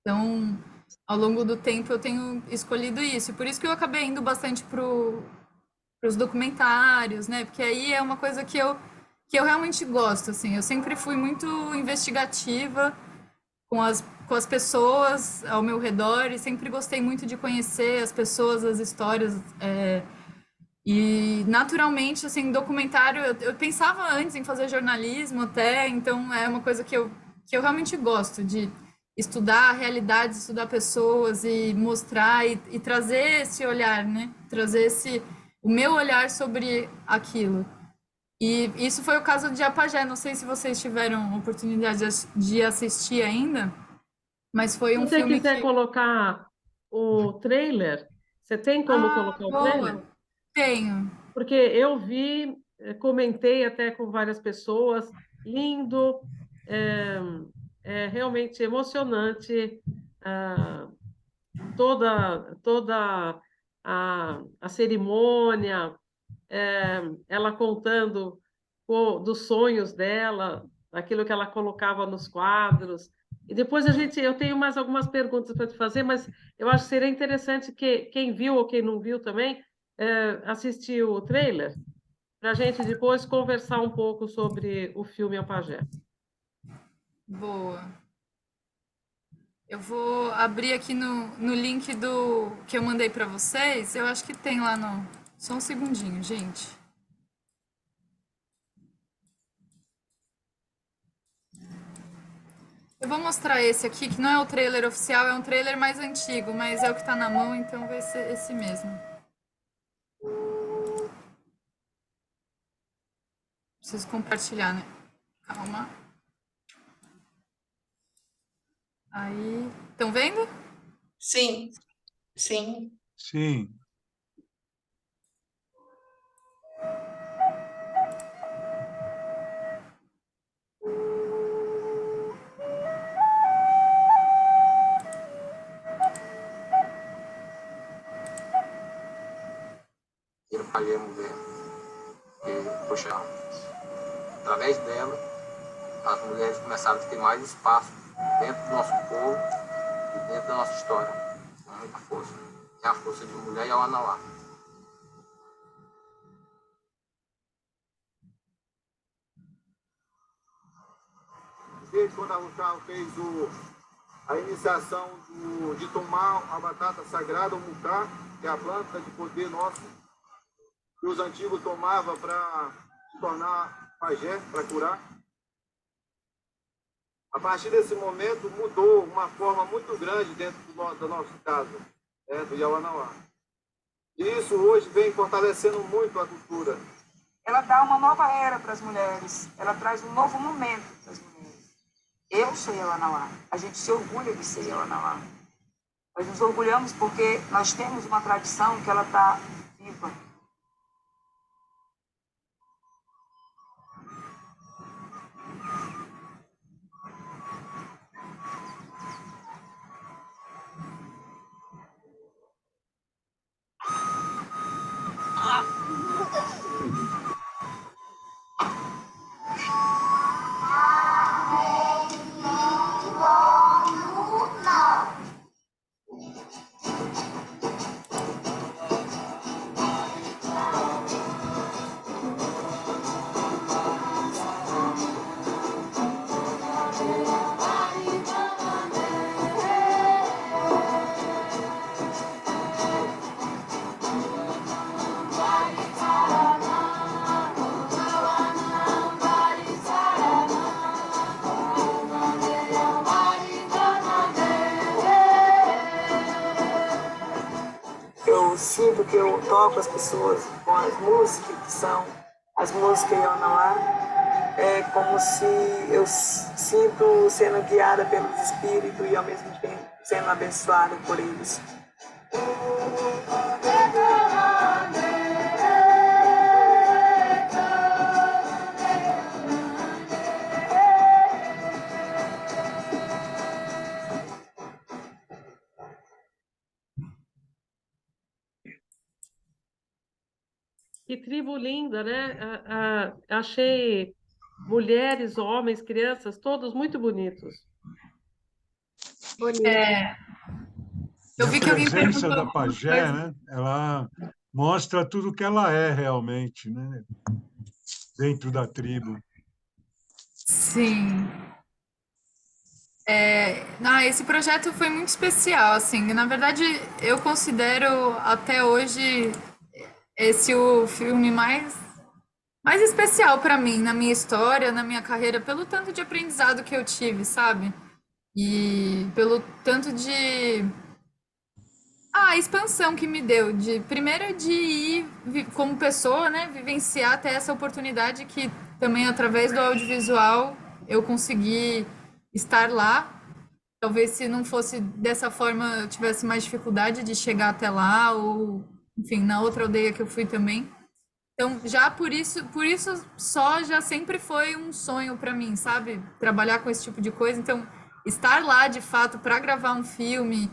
Então, ao longo do tempo, eu tenho escolhido isso. E por isso que eu acabei indo bastante para os documentários, né? Porque aí é uma coisa que eu realmente gosto, assim. Eu sempre fui muito investigativa com as pessoas ao meu redor e sempre gostei muito de conhecer as pessoas, as histórias. E naturalmente, assim, documentário, eu pensava antes em fazer jornalismo até, então é uma coisa que eu realmente gosto de estudar a realidade, estudar pessoas e mostrar e trazer esse olhar, né? Trazer o meu olhar sobre aquilo. E isso foi o caso de Apagé. Não sei se vocês tiveram oportunidade de assistir ainda, mas foi
Se
um
você
filme
quiser
que.
colocar o trailer, você tem como
Ah,
colocar o trailer?
boa! Tenho.
Porque eu vi, comentei até com várias pessoas, lindo, é, é realmente emocionante, ah, toda a cerimônia, ela contando dos sonhos dela, daquilo que ela colocava nos quadros. E depois eu tenho mais algumas perguntas para te fazer, mas eu acho que seria interessante que quem viu ou quem não viu também assistir o trailer, para a gente depois conversar um pouco sobre o filme A Pajé.
Boa. Eu vou abrir aqui no link do que eu mandei para vocês. Eu acho que tem lá no. Só um segundinho, gente. Eu vou mostrar esse aqui, que não é o trailer oficial, é um trailer mais antigo, mas é o que tá na mão, então vai ser esse mesmo. Preciso compartilhar, né? Calma. Aí, estão vendo?
Sim, sim.
Sim.
Eu paguei a mulher. E, poxa, através dela, as mulheres começaram a ter mais espaço dentro do nosso povo e dentro da nossa história. Com muita força. É a força de mulher e a Anauá.
Desde quando a Russal fez a iniciação de tomar a batata sagrada, o mucá, que é a planta de poder nosso, que os antigos tomavam para se tornar pajé, para curar. A partir desse momento mudou uma forma muito grande dentro da nossa casa, do Yawanawá. E isso hoje vem fortalecendo muito a cultura.
Ela dá uma nova era para as mulheres, ela traz um novo momento para as mulheres. Eu sou Yawanawá, a gente se orgulha de ser Yawanawá. Nós nos orgulhamos porque nós temos uma tradição que ela está viva. Eu sinto que eu toco as pessoas com as músicas, que são as músicas Yawanawá. É como se eu sinto sendo guiada pelos espíritos e ao mesmo tempo sendo abençoada por eles.
Que tribo linda, né? Achei mulheres, homens, crianças, todos muito bonitos.
Bonito.
Eu
E a
vi que alguém
presença
perguntou
da
alguma
pajé,
coisa.
né? Ela mostra tudo que ela é realmente, né? Dentro da tribo.
Sim. Esse projeto foi muito especial, assim. Na verdade, eu considero até hoje esse o filme mais especial para mim, na minha história, na minha carreira, pelo tanto de aprendizado que eu tive, sabe? E pelo tanto de expansão que me deu, primeiro de ir como pessoa, né, vivenciar até essa oportunidade que também através do audiovisual eu consegui estar lá. Talvez se não fosse dessa forma eu tivesse mais dificuldade de chegar até lá ou, enfim, na outra aldeia que eu fui também. Então, já por isso só já sempre foi um sonho para mim, sabe? Trabalhar com esse tipo de coisa. Então, estar lá de fato para gravar um filme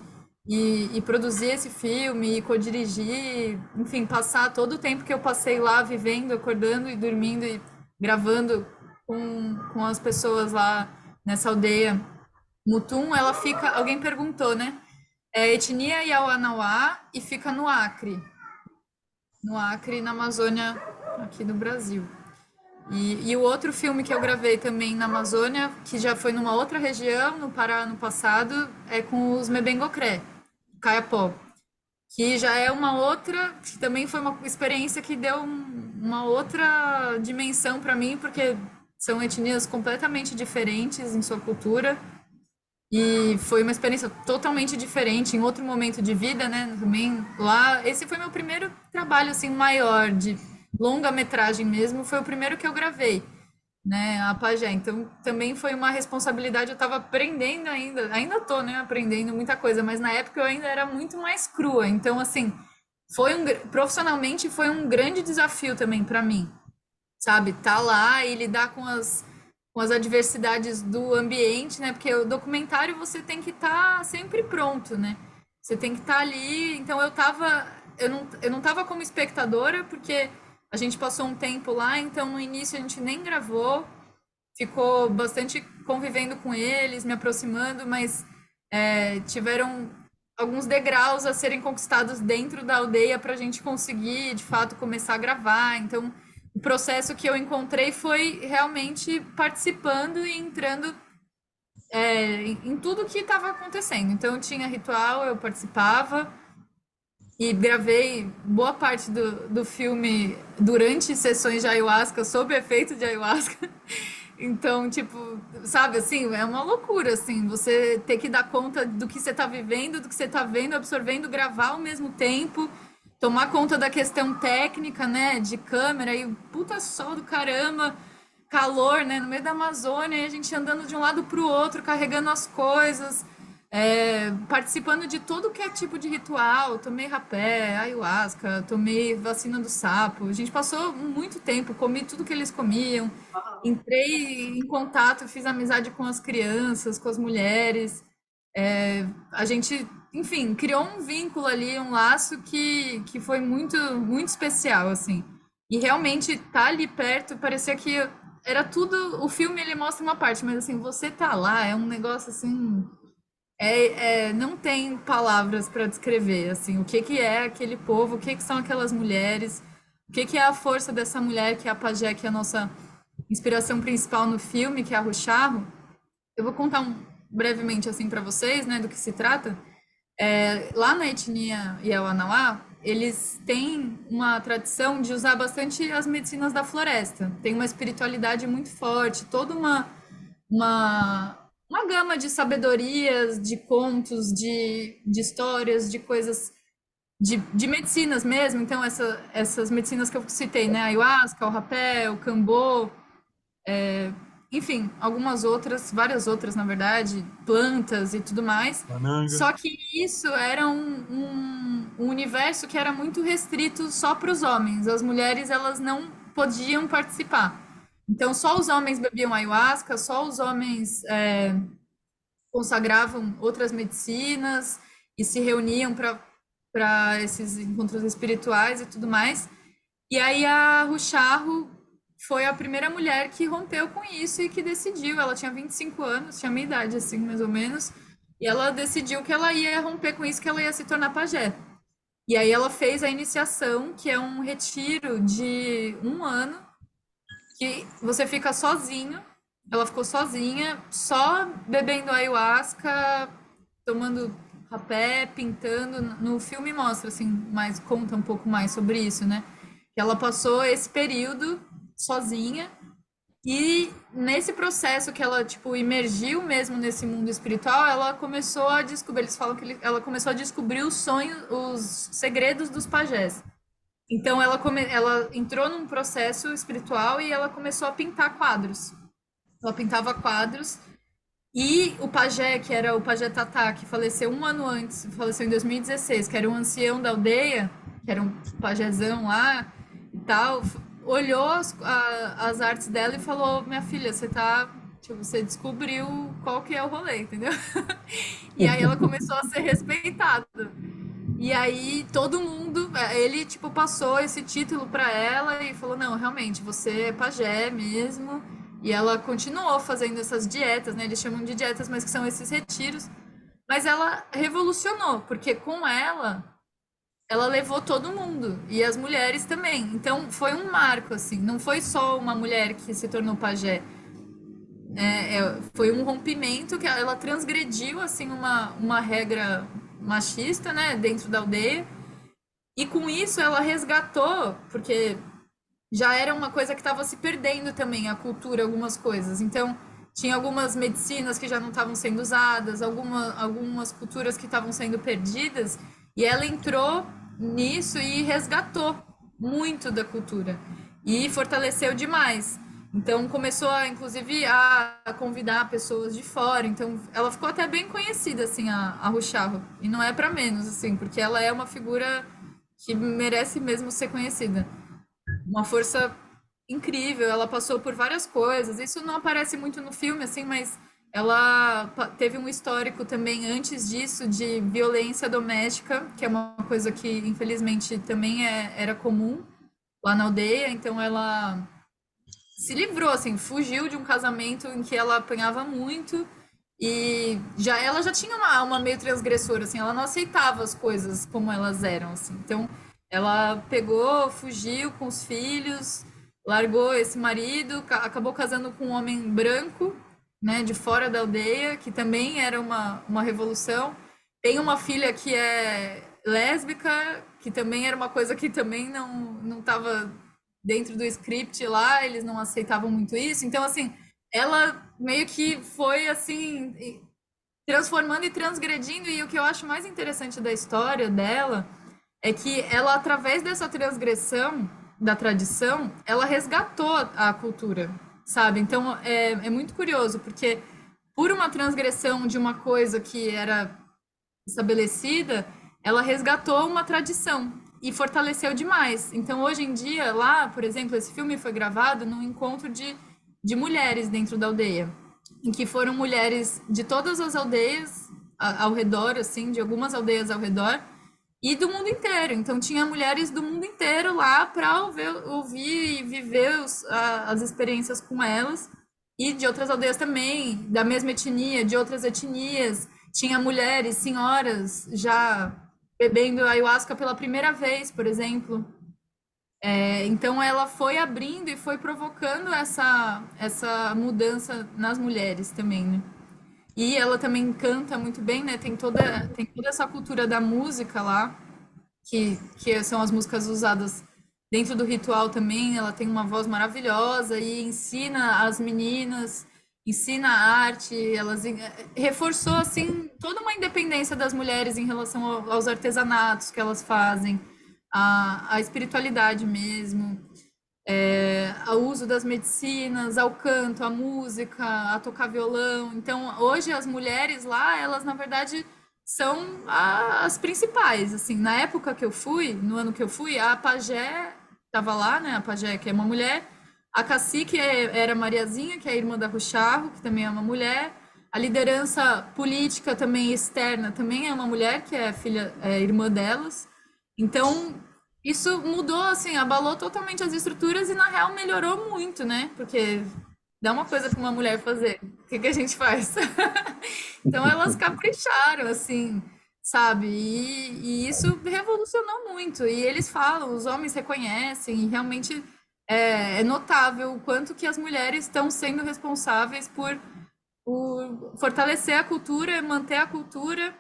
e produzir esse filme e co-dirigir, enfim, passar todo o tempo que eu passei lá vivendo, acordando e dormindo e gravando com as pessoas lá nessa aldeia Mutum, ela fica. Alguém perguntou, né? É etnia Yawanawá e fica no Acre, na Amazônia, aqui do Brasil. E o outro filme que eu gravei também na Amazônia, que já foi numa outra região, no Pará, no passado, é com os Mebengocré, Caiapó, que já é uma outra, que também foi uma experiência que deu uma outra dimensão para mim, porque são etnias completamente diferentes em sua cultura, E foi uma experiência totalmente diferente, em outro momento de vida, né? Também lá, esse foi meu primeiro trabalho assim maior de longa-metragem mesmo, foi o primeiro que eu gravei, né, a pajé. Então também foi uma responsabilidade, eu estava aprendendo ainda tô, né, aprendendo muita coisa, mas na época eu ainda era muito mais crua. Então assim, profissionalmente foi um grande desafio também para mim, sabe? Tá lá e lidar com as adversidades do ambiente, né? Porque o documentário você tem que estar sempre pronto, né? Você tem que estar ali. Então eu não tava como espectadora, porque a gente passou um tempo lá, então no início a gente nem gravou, ficou bastante convivendo com eles, me aproximando, mas tiveram alguns degraus a serem conquistados dentro da aldeia para a gente conseguir, de fato, começar a gravar. Então, o processo que eu encontrei foi realmente participando e entrando em tudo que estava acontecendo. Então, tinha ritual, eu participava e gravei boa parte do filme durante sessões de ayahuasca, sob efeito de ayahuasca. Então, tipo, sabe, assim, é uma loucura, assim, você ter que dar conta do que você tá vivendo, do que você tá vendo, absorvendo, gravar ao mesmo tempo, tomar conta da questão técnica, né, de câmera, e o puta sol do caramba, calor, né, no meio da Amazônia, e a gente andando de um lado pro outro, carregando as coisas, participando de todo que é tipo de ritual, tomei rapé, ayahuasca, tomei vacina do sapo, a gente passou muito tempo, comi tudo que eles comiam, entrei em contato, fiz amizade com as crianças, com as mulheres. A gente, enfim, criou um vínculo ali, um laço que foi muito, muito especial, assim. E realmente estar ali perto, parecia que era tudo. O filme ele mostra uma parte, mas assim, você tá lá, é um negócio assim. Não tem palavras para descrever assim, o que que é aquele povo, o que que são aquelas mulheres, o que que é a força dessa mulher que é a pajé, que é a nossa inspiração principal no filme, que é a Rucharro. Eu vou contar brevemente assim para vocês, né, do que se trata. Lá na etnia Yawanawá, eles têm uma tradição de usar bastante as medicinas da floresta. Tem uma espiritualidade muito forte, toda uma, uma gama de sabedorias, de contos, de histórias, de coisas, de medicinas mesmo. Então, essas medicinas que eu citei, né? Ayahuasca, o rapé, o cambô, enfim, algumas outras, várias outras, na verdade, plantas e tudo mais.
Bananga.
Só que isso era um universo que era muito restrito só para os homens. As mulheres, elas não podiam participar. Então, só os homens bebiam ayahuasca, só os homens consagravam outras medicinas e se reuniam para esses encontros espirituais e tudo mais. E aí a Rucharro foi a primeira mulher que rompeu com isso e que decidiu. Ela tinha 25 anos, tinha minha idade, assim, mais ou menos. E ela decidiu que ela ia romper com isso, que ela ia se tornar pajé. E aí ela fez a iniciação, que é um retiro de 1 ano, que você fica sozinho. Ela ficou sozinha, só bebendo ayahuasca, tomando rapé, pintando. No filme mostra, assim, mas conta um pouco mais sobre isso, né? Que ela passou esse período sozinha e nesse processo que ela, tipo, imergiu mesmo nesse mundo espiritual, ela começou a descobrir, eles falam que ela começou a descobrir os sonhos, os segredos dos pajés. Então ela entrou num processo espiritual e ela começou a pintar quadros. Ela pintava quadros e o pajé, que era o pajé Tatá, que faleceu 1 ano antes, faleceu em 2016, que era um ancião da aldeia, que era um pajézão lá e tal, olhou as artes dela e falou: minha filha, você descobriu qual que é o rolê, entendeu? E aí ela começou a ser respeitada. E aí todo mundo, ele tipo passou esse título para ela e falou: não, realmente, você é pajé mesmo. E ela continuou fazendo essas dietas, né? Eles chamam de dietas, mas que são esses retiros. Mas ela revolucionou, porque com ela levou todo mundo, e as mulheres também. Então foi um marco, assim, não foi só uma mulher que se tornou pajé. Foi um rompimento que ela transgrediu, assim, uma regra machista, né, dentro da aldeia. E com isso ela resgatou, porque já era uma coisa que estava se perdendo também, a cultura, algumas coisas. Então, tinha algumas medicinas que já não estavam sendo usadas, algumas culturas que estavam sendo perdidas, e ela entrou nisso e resgatou muito da cultura e fortaleceu demais. Então começou inclusive a convidar pessoas de fora. Então ela ficou até bem conhecida assim a Rucharro. E não é para menos assim, porque ela é uma figura que merece mesmo ser conhecida. Uma força incrível, ela passou por várias coisas. Isso não aparece muito no filme assim, mas ela teve um histórico também antes disso de violência doméstica, que é uma coisa que infelizmente também era comum lá na aldeia. Então ela se livrou, assim, fugiu de um casamento em que ela apanhava muito e ela já tinha uma alma meio transgressora, assim, ela não aceitava as coisas como elas eram, assim. Então, ela pegou, fugiu com os filhos, largou esse marido, acabou casando com um homem branco, né, de fora da aldeia, que também era uma revolução. Tem uma filha que é lésbica, que também era uma coisa que também não estava dentro do script lá, eles não aceitavam muito isso. Então, assim, ela meio que foi, assim, transformando e transgredindo. E o que eu acho mais interessante da história dela é que ela, através dessa transgressão da tradição, ela resgatou a cultura, sabe? Então, é muito curioso, porque por uma transgressão de uma coisa que era estabelecida, ela resgatou uma tradição e fortaleceu demais. Então, hoje em dia, lá, por exemplo, esse filme foi gravado num encontro de mulheres dentro da aldeia, em que foram mulheres de todas as aldeias ao redor, assim, de algumas aldeias ao redor, e do mundo inteiro. Então, tinha mulheres do mundo inteiro lá para ouvir e viver as experiências com elas, e de outras aldeias também, da mesma etnia, de outras etnias. Tinha mulheres, senhoras, já bebendo ayahuasca pela primeira vez, por exemplo. Então, ela foi abrindo e foi provocando essa mudança nas mulheres também, né? E ela também canta muito bem, né? Tem toda essa cultura da música lá, que são as músicas usadas dentro do ritual também. Ela tem uma voz maravilhosa e ensina as meninas, ensina a arte. Reforçou, assim, toda uma independência das mulheres em relação aos artesanatos que elas fazem, a espiritualidade mesmo, ao uso das medicinas, ao canto, à música, a tocar violão. Então, hoje as mulheres lá, elas na verdade são as principais, assim. Na época que eu fui, no ano que eu fui, a pajé estava lá, né? A pajé, que é uma mulher, a cacique era Mariazinha, que é a irmã da Rucharro, que também é uma mulher. A liderança política também externa também é uma mulher, que é irmã delas. Então, isso mudou, assim, abalou totalmente as estruturas e, na real, melhorou muito, né? Porque dá uma coisa para uma mulher fazer, o que a gente faz? Então, elas capricharam, assim, sabe? E isso revolucionou muito. E eles falam, os homens reconhecem, e realmente é notável o quanto que as mulheres estão sendo responsáveis por fortalecer a cultura, manter a cultura.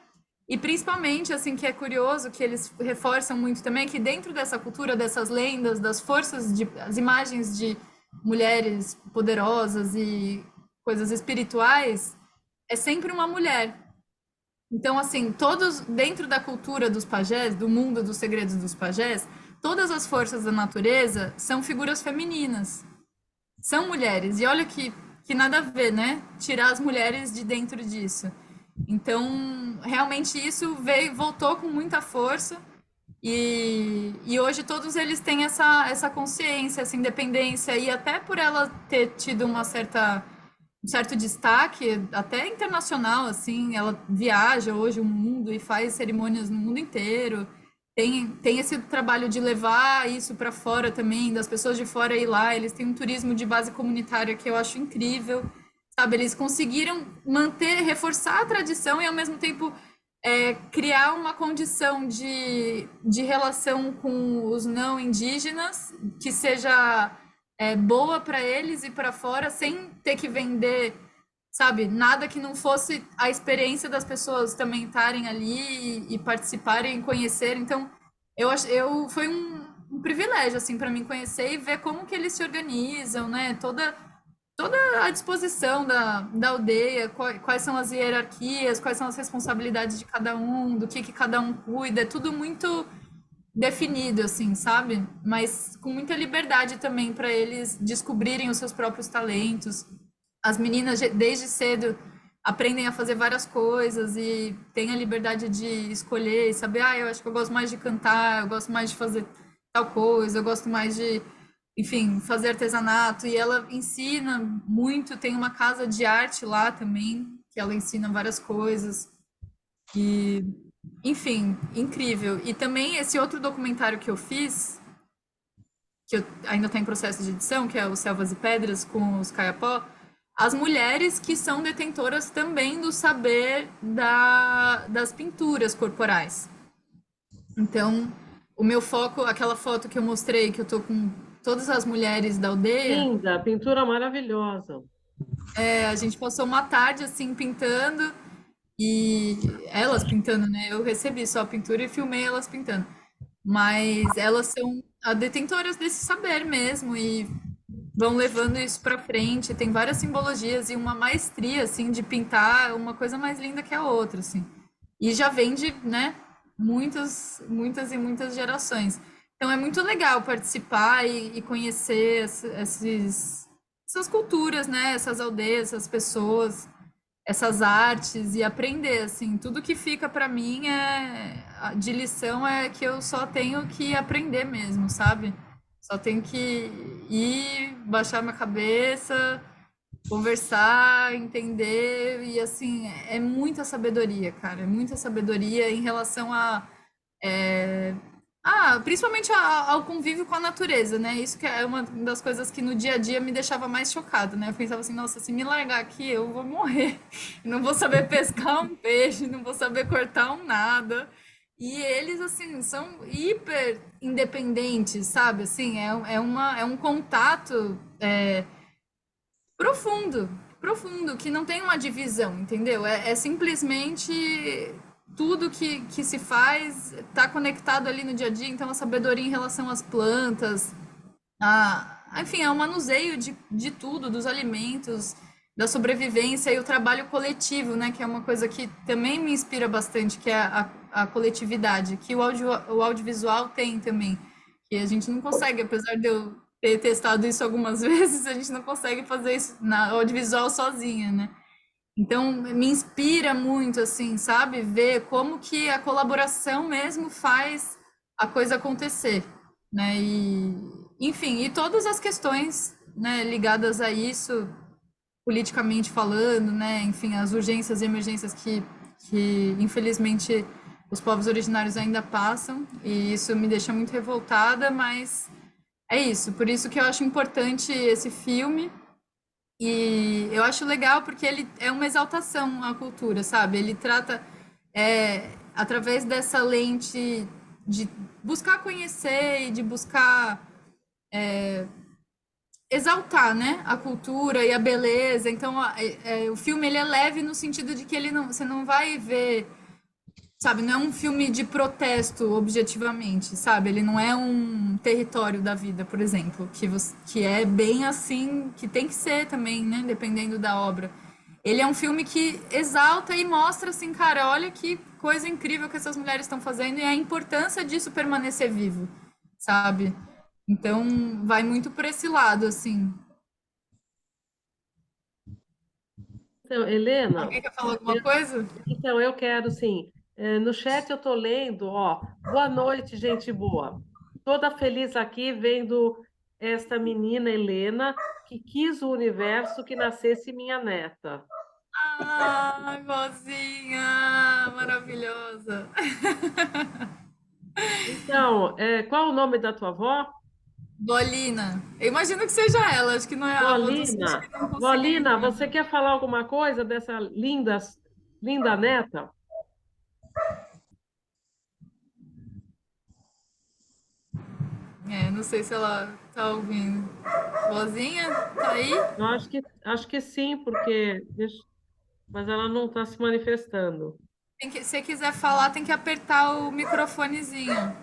E principalmente, assim, que é curioso, que eles reforçam muito também, que dentro dessa cultura, dessas lendas, das forças, as imagens de mulheres poderosas e coisas espirituais, é sempre uma mulher. Então, assim, todos, dentro da cultura dos pajés, do mundo dos segredos dos pajés, todas as forças da natureza são figuras femininas, são mulheres. E olha que nada a ver, né? Tirar as mulheres de dentro disso. Então, realmente isso voltou com muita força e hoje todos eles têm essa consciência, essa independência e até por ela ter tido um certo destaque, até internacional, assim, ela viaja hoje o mundo e faz cerimônias no mundo inteiro. Tem esse trabalho de levar isso para fora também, das pessoas de fora ir lá. Eles têm um turismo de base comunitária que eu acho incrível. Sabe, eles conseguiram reforçar a tradição e, ao mesmo tempo, criar uma condição de relação com os não indígenas que seja boa para eles e para fora, sem ter que vender, sabe, nada que não fosse a experiência das pessoas também estarem ali e participarem e conhecerem. Então, foi um privilégio, assim, para mim conhecer e ver como que eles se organizam, né, toda a disposição da aldeia, quais são as hierarquias, quais são as responsabilidades de cada um, do que cada um cuida, é tudo muito definido, assim, sabe? Mas com muita liberdade também para eles descobrirem os seus próprios talentos. As meninas, desde cedo, aprendem a fazer várias coisas e têm a liberdade de escolher e saber, eu acho que eu gosto mais de cantar, eu gosto mais de fazer tal coisa, eu gosto mais de, enfim, fazer artesanato. E ela ensina muito, tem uma casa de arte lá também, que ela ensina várias coisas. E, enfim, incrível. E também esse outro documentário que eu fiz, que ainda está em processo de edição, que é o Selvas e Pedras, com os Kayapó, as mulheres que são detentoras também do saber das pinturas corporais. Então, o meu foco, aquela foto que eu mostrei, que eu tô com todas as mulheres da aldeia,
Linda, pintura maravilhosa.
a gente passou uma tarde assim pintando e elas pintando, né? Eu recebi só a pintura e filmei elas pintando. Mas elas são as detentoras desse saber mesmo e vão levando isso para frente. Tem várias simbologias e uma maestria assim de pintar uma coisa mais linda que a outra, assim. E já vem de, né, muitas e muitas gerações. Então é muito legal participar e conhecer essas culturas, né? Essas aldeias, essas pessoas, essas artes e aprender, assim. Tudo que fica para mim de lição é que eu só tenho que aprender mesmo, sabe? Só tenho que ir, baixar minha cabeça, conversar, entender, e assim, é muita sabedoria, cara, é muita sabedoria em relação é, principalmente ao convívio com a natureza, né? Isso que é uma das coisas que no dia a dia me deixava mais chocado, né? Eu pensava assim, nossa, se me largar aqui, eu vou morrer. Não vou saber pescar um peixe, não vou saber cortar um nada. E eles, assim, são hiper independentes, sabe? Assim, é um contato profundo, profundo, que não tem uma divisão, entendeu? É simplesmente tudo que se faz está conectado ali no dia a dia, então a sabedoria em relação às plantas, enfim, é o manuseio de tudo, dos alimentos, da sobrevivência e o trabalho coletivo, né? Que é uma coisa que também me inspira bastante, que é a coletividade, que o audiovisual tem também, que a gente não consegue, apesar de eu ter testado isso algumas vezes, a gente não consegue fazer isso na audiovisual sozinha, né? Então, me inspira muito, assim, sabe? Ver como que a colaboração mesmo faz a coisa acontecer, né? E, enfim, e todas as questões, né, ligadas a isso, politicamente falando, né? Enfim, as urgências e emergências que infelizmente, os povos originários ainda passam, e isso me deixa muito revoltada, mas é isso. Por isso que eu acho importante esse filme, e eu acho legal porque ele é uma exaltação à cultura, sabe? Ele trata, através dessa lente de buscar conhecer e de buscar exaltar, né, a cultura e a beleza. Então, o filme ele é leve no sentido de que você não vai ver, sabe, não é um filme de protesto objetivamente, sabe? Ele não é um Território da Vida, por exemplo, que é bem assim, que tem que ser também, né, dependendo da obra. Ele é um filme que exalta e mostra assim, cara, olha que coisa incrível que essas mulheres estão fazendo e a importância disso permanecer vivo, sabe? Então, vai muito por esse lado, assim.
Então, Helena,
Alguém quer falar alguma coisa?
então eu quero, sim. No chat eu estou lendo, ó. Boa noite, gente boa. Toda feliz aqui vendo esta menina Helena que quis o universo que nascesse minha neta.
Ah, vozinha maravilhosa.
Então, qual o nome da tua avó?
Bolina. Eu imagino que seja ela, acho que não é a avó do Sushi,
Bolina.
não consegui
Bolina,
lembrar.
você quer falar alguma coisa dessa linda neta?
Não sei se ela tá ouvindo. Vozinha, tá aí?
Eu acho que sim, porque mas ela não está se manifestando.
Se você quiser falar, tem que apertar o microfonezinho.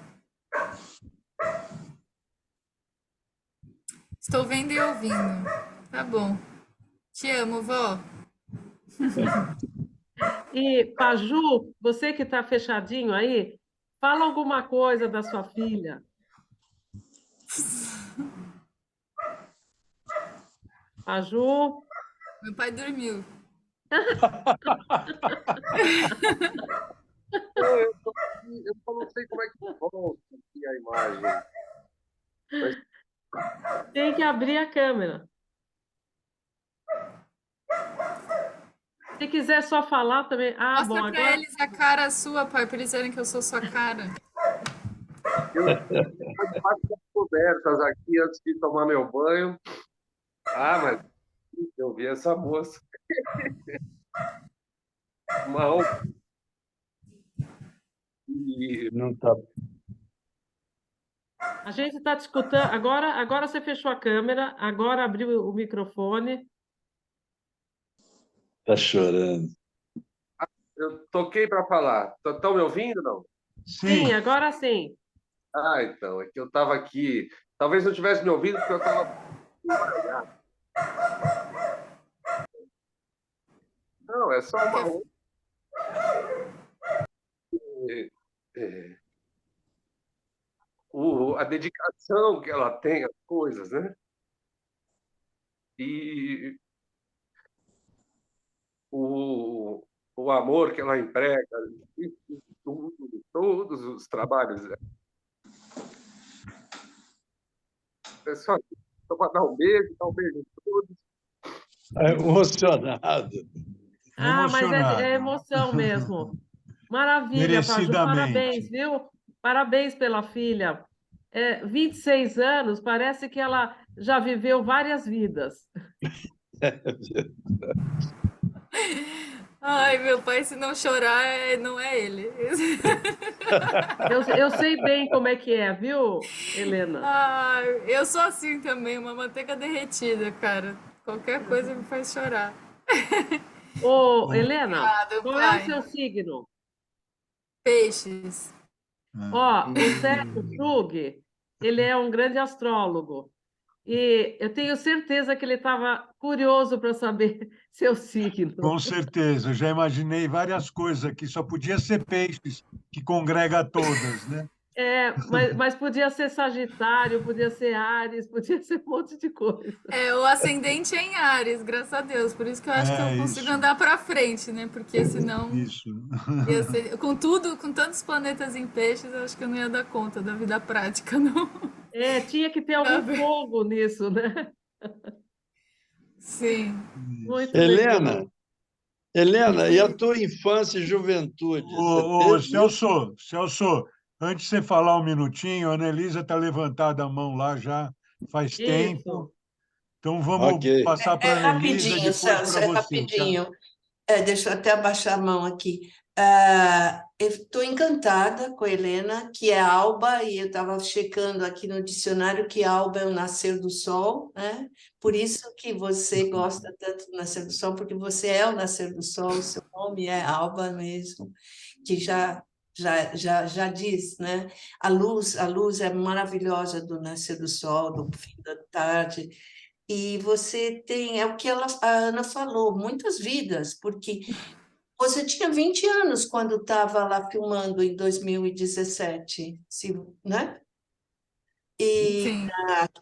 Estou vendo e ouvindo. Tá bom. Te amo, vó.
E, Paju, você que está fechadinho aí, fala alguma coisa da sua filha. Paju,
Meu pai dormiu.
Eu só não sei como é que volta aqui a imagem.
tem que abrir a câmera. Se quiser só falar também. Ah, bom,
Mostra pra
agora.
eles a cara sua, pai, pra eles verem que eu sou sua cara.
Eu faço as conversas aqui antes de tomar meu banho. Ah, mas eu vi essa moça. Mal. E
Não tá.
A gente está te escutando. Agora você fechou a câmera, agora abriu o microfone.
Tá chorando.
eu toquei para falar. Estão me ouvindo, não?
Sim, agora sim.
Ah, então, é que eu estava aqui. Talvez não tivesse me ouvido porque eu estava. Não, é só uma. É, a dedicação que ela tem às coisas, né? E o amor que ela emprega, todos os trabalhos. É só para dar um beijo em todos.
É emocionado.
Ah, mas
Emocionado.
é emoção mesmo. Maravilha, Paju, parabéns,
Merecidamente.
viu? Parabéns pela filha. 26 anos, parece que ela já viveu várias vidas.
Ai, meu pai, se não chorar, não é ele.
Eu sei bem como é que é, viu, Helena?
Ai, eu sou assim também, uma manteiga derretida, cara. Qualquer coisa me faz chorar.
Ô, Helena,
Obrigado,
qual é o
pai.
seu signo?
Peixes.
Ó, o Sérgio Krug, ele é um grande astrólogo. E eu tenho certeza que ele estava curioso para saber seu signo.
Com certeza, eu já imaginei várias coisas aqui, só podia ser peixes, que congrega todas, né?
Mas podia ser Sagitário, podia ser Áries, podia ser um monte de coisa.
O ascendente é em Áries, graças a Deus. Por isso que eu acho que eu
É
consigo
isso,
andar pra frente, né? Porque senão
isso.
ia ser... Com tudo, com tantos planetas em peixes, eu acho que eu não ia dar conta da vida prática, não.
Tinha que ter algum fogo nisso, né?
Sim.
Muito
Helena,
legal.
e a tua infância e juventude? Você
Ô,
teve isso?
Celso, antes de você falar um minutinho, a Annelisa está levantada a mão lá já faz tempo.
Isso.
Então vamos
Ok.
passar para a Annelisa e
Rapidinho,
depois
Celso,
para
é
você, tá?
rapidinho. Deixa eu até abaixar a mão aqui. Eu estou encantada com a Helena, que é Alba, e eu estava checando aqui no dicionário que Alba é o nascer do sol, né? Por isso que você gosta tanto do nascer do sol, porque você é o nascer do sol, o seu nome é Alba mesmo, que já diz, né? A luz é maravilhosa do nascer do sol, do fim da tarde. E você tem, é o que a Ana falou, muitas vidas, porque você tinha 20 anos quando estava lá filmando em 2017, né? E
Sim.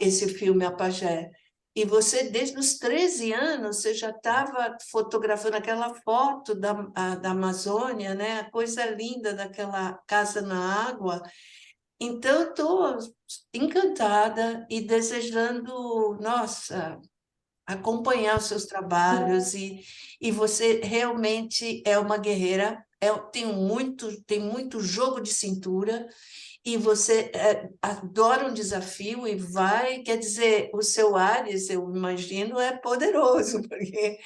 esse filme A Pajé. E você, desde os 13 anos, você já estava fotografando aquela foto da Amazônia, né? A coisa linda daquela casa na água. Então, estou encantada e desejando, nossa, acompanhar os seus trabalhos e você realmente é uma guerreira, tem muito jogo de cintura e você adora um desafio e vai, quer dizer, o seu Ares, eu imagino, é poderoso, porque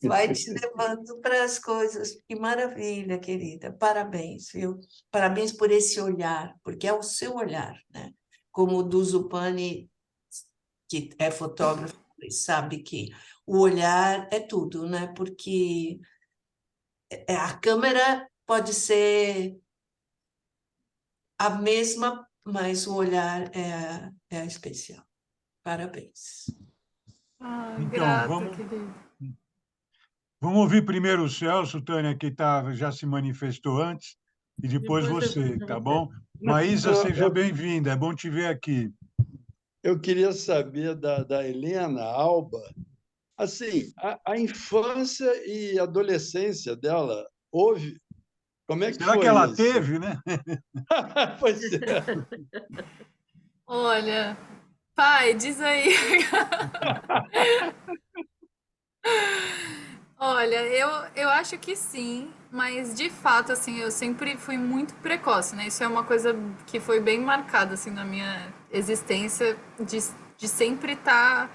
vai te levando para as coisas. Que maravilha, querida. Parabéns, viu? Parabéns por esse olhar, porque é o seu olhar, né? Como o do Zupani, que é fotógrafo, sabe que o olhar é tudo, né? Porque a câmera pode ser a mesma, mas o olhar é especial. Parabéns.
Ah,
Então,
grata, querido.
Vamos ouvir primeiro o Celso, Tânia, que já se manifestou antes, e depois você, tá bom? Maísa, seja bem-vinda, é bom te ver aqui.
Eu queria saber da Helena Alba, assim, a infância e adolescência dela, como é que
Será que
foi
ela
isso?
teve, né?
Pois é.
Olha, pai, diz aí. Olha, eu acho que sim, mas de fato, assim, eu sempre fui muito precoce, né? Isso é uma coisa que foi bem marcada, assim, na minha existência, de sempre estar,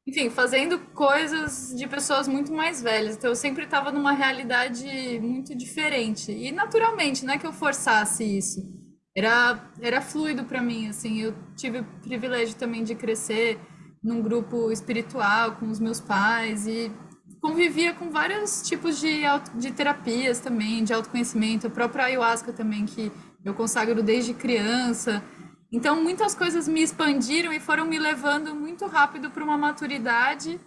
enfim, fazendo coisas de pessoas muito mais velhas. Então, eu sempre estava numa realidade muito diferente. E, naturalmente, não é que eu forçasse isso. Era fluido para mim, assim. Eu tive o privilégio também de crescer num grupo espiritual com os meus pais e convivia com vários tipos de terapias também, de autoconhecimento, a própria ayahuasca também, que eu consagro desde criança. Então, muitas coisas me expandiram e foram me levando muito rápido para uma maturidade.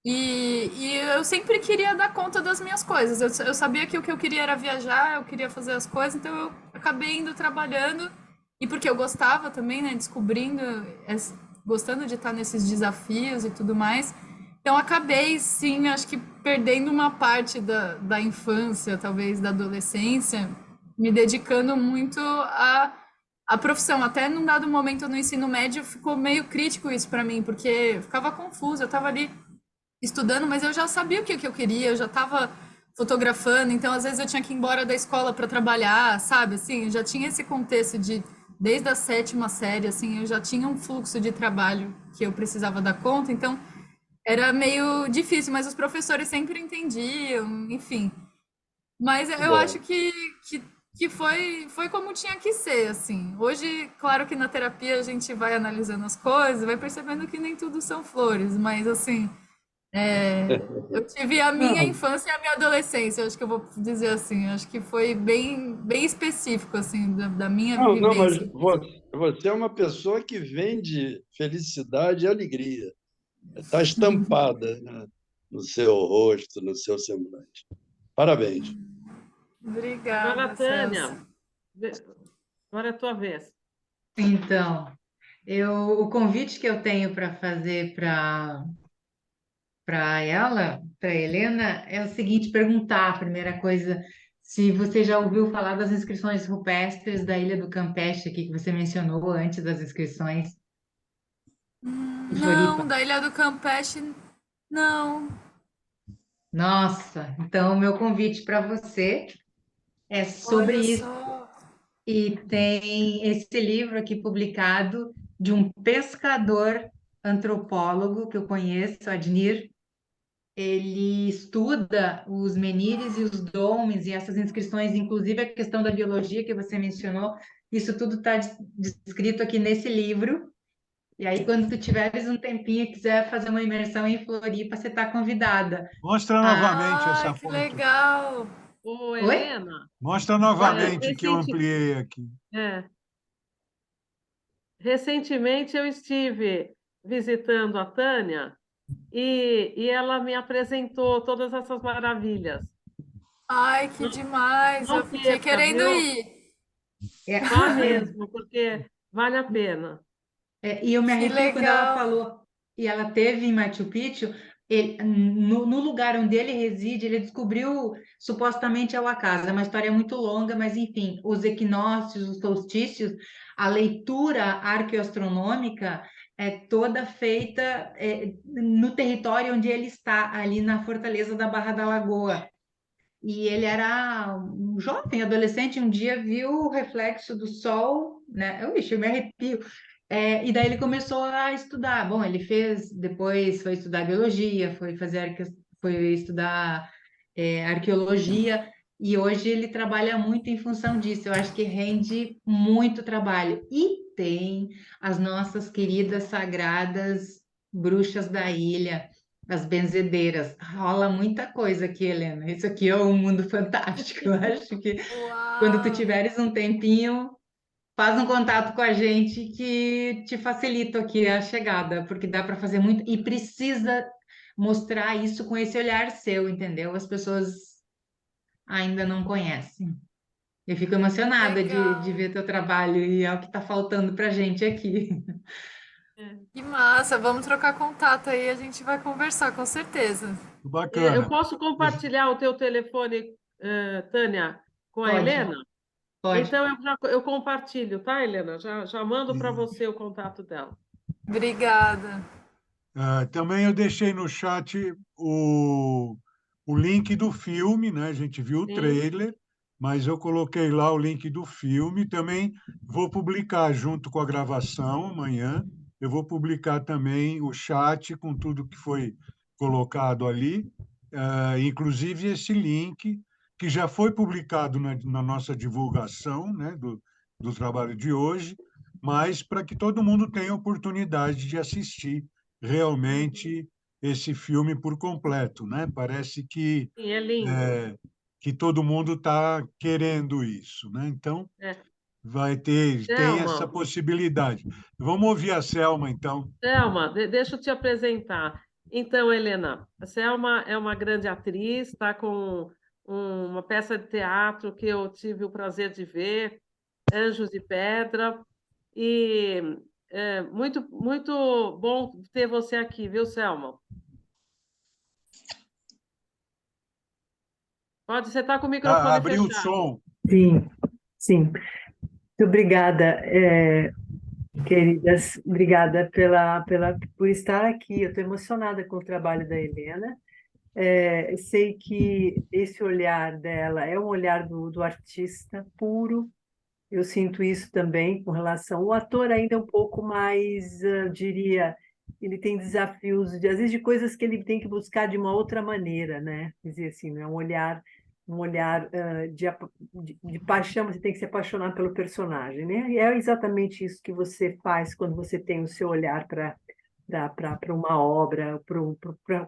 E eu sempre queria dar conta das minhas coisas. Eu sabia que o que eu queria era viajar, eu queria fazer as coisas, então eu acabei indo trabalhando. E porque eu gostava também, né, descobrindo, gostando de estar nesses desafios e tudo mais. Então, acabei, sim, acho que perdendo uma parte da infância, talvez da adolescência, me dedicando muito à profissão. Até num dado momento no ensino médio ficou meio crítico isso para mim, porque eu ficava confusa, eu estava ali estudando, mas eu já sabia o que eu queria, eu já estava fotografando, então às vezes eu tinha que ir embora da escola para trabalhar, sabe? Assim, eu já tinha esse contexto desde a 7ª série, assim, eu já tinha um fluxo de trabalho que eu precisava dar conta, então era meio difícil, mas os professores sempre entendiam, enfim. Mas eu acho
Bom,
que foi como tinha que ser, assim. Hoje, claro que na terapia a gente vai analisando as coisas, vai percebendo que nem tudo são flores, mas assim, eu tive a minha
não,
infância e a minha adolescência, acho que eu vou dizer assim, acho que foi bem específico, assim, da minha
não, mas
vivência.
você é uma pessoa que vende felicidade e alegria. Está estampada, né, no seu rosto, no seu semblante. Parabéns.
Agora,
Obrigada, Celso.
Tânia, agora é a tua vez.
Então, o convite que eu tenho para fazer para ela, para Helena, é o seguinte: perguntar, a primeira coisa, se você já ouviu falar das inscrições rupestres da Ilha do Campeche, aqui que você mencionou antes das inscrições em
Não,
Floripa.
da Ilha do Campeche, não.
Nossa, então o meu convite para você é sobre
Olha
isso.
só.
E tem esse livro aqui publicado de um pescador antropólogo que eu conheço, Adnir. Ele estuda os menires e os domes e essas inscrições, inclusive a questão da biologia que você mencionou. Isso tudo está descrito aqui nesse livro. E aí, quando tu tiveres um tempinho e quiser fazer uma imersão em Floripa, você está convidada.
Mostra
Ah,
novamente
Ai,
essa
que
foto.
legal.
Ô,
oi?
Helena,
Mostra
olha,
novamente que eu ampliei aqui.
é, recentemente eu estive visitando a Tânia e ela me apresentou todas essas maravilhas.
Ai, que demais. Eu
Não
fiquei
perca,
querendo
viu?
ir.
É,
Vá mesmo, porque vale a pena.
E eu me
Que
arrepio quando ela
legal.
falou, e ela teve em Machu Picchu, no lugar onde ele reside, ele descobriu supostamente é o acaso. É uma história muito longa, mas enfim, os equinócios, os solstícios, a leitura arqueoastronômica é toda feita no território onde ele está, ali na fortaleza da Barra da Lagoa. E ele era um jovem, adolescente, um dia viu o reflexo do sol, né? Eu me arrepio. E daí ele começou a estudar. Bom, ele fez, depois foi estudar biologia, foi estudar arqueologia, e hoje ele trabalha muito em função disso. Eu acho que rende muito trabalho. E tem as nossas queridas sagradas bruxas da ilha, as benzedeiras. Rola muita coisa aqui, Helena. Isso aqui é um mundo fantástico. Eu acho que quando tu
Uau.
tiveres um tempinho, faz um contato com a gente que te facilita aqui a chegada, porque dá para fazer muito e precisa. mostrar isso com esse olhar seu, entendeu? As pessoas ainda não conhecem. Eu fico emocionada de ver teu trabalho e é o que está faltando para a gente aqui.
Que massa, vamos trocar contato aí, a gente vai conversar, com certeza.
Eu
Bacana.
posso compartilhar o teu telefone, Tânia, com a
Pode,
Helena?
pode.
Então, eu compartilho, tá, Helena? Já mando para você o contato dela.
Obrigada.
Também eu deixei no chat o link do filme, né? A gente viu o
Sim.
trailer, mas eu coloquei lá o link do filme. Também vou publicar junto com a gravação amanhã. Eu vou publicar também o chat com tudo que foi colocado ali, inclusive esse link que já foi publicado na nossa divulgação, né, do trabalho de hoje, mas para que todo mundo tenha oportunidade de assistir realmente esse filme por completo, né? Parece que
Sim, é lindo.
que todo mundo está querendo isso, né? Então
É.
tem essa
Selma,
possibilidade. Vamos ouvir a Selma, então.
Selma, deixa eu te apresentar. Então, Helena, a Selma é uma grande atriz, está com uma peça de teatro que eu tive o prazer de ver, Anjos de Pedra, e é muito, muito bom ter você aqui, viu, Selma? Você estar com o microfone
Abriu o
fechado.
som.
Sim, sim. Muito obrigada, queridas. Obrigada por estar aqui. Eu estou emocionada com o trabalho da Helena. Sei que esse olhar dela é um olhar do artista puro. Eu sinto isso também com relação. O ator ainda é um pouco mais, diria, ele tem desafios, às vezes, de coisas que ele tem que buscar de uma outra maneira, né? Quer dizer assim, não é um olhar de paixão, você tem que se apaixonar pelo personagem, né? E é exatamente isso que você faz quando você tem o seu olhar para uma obra,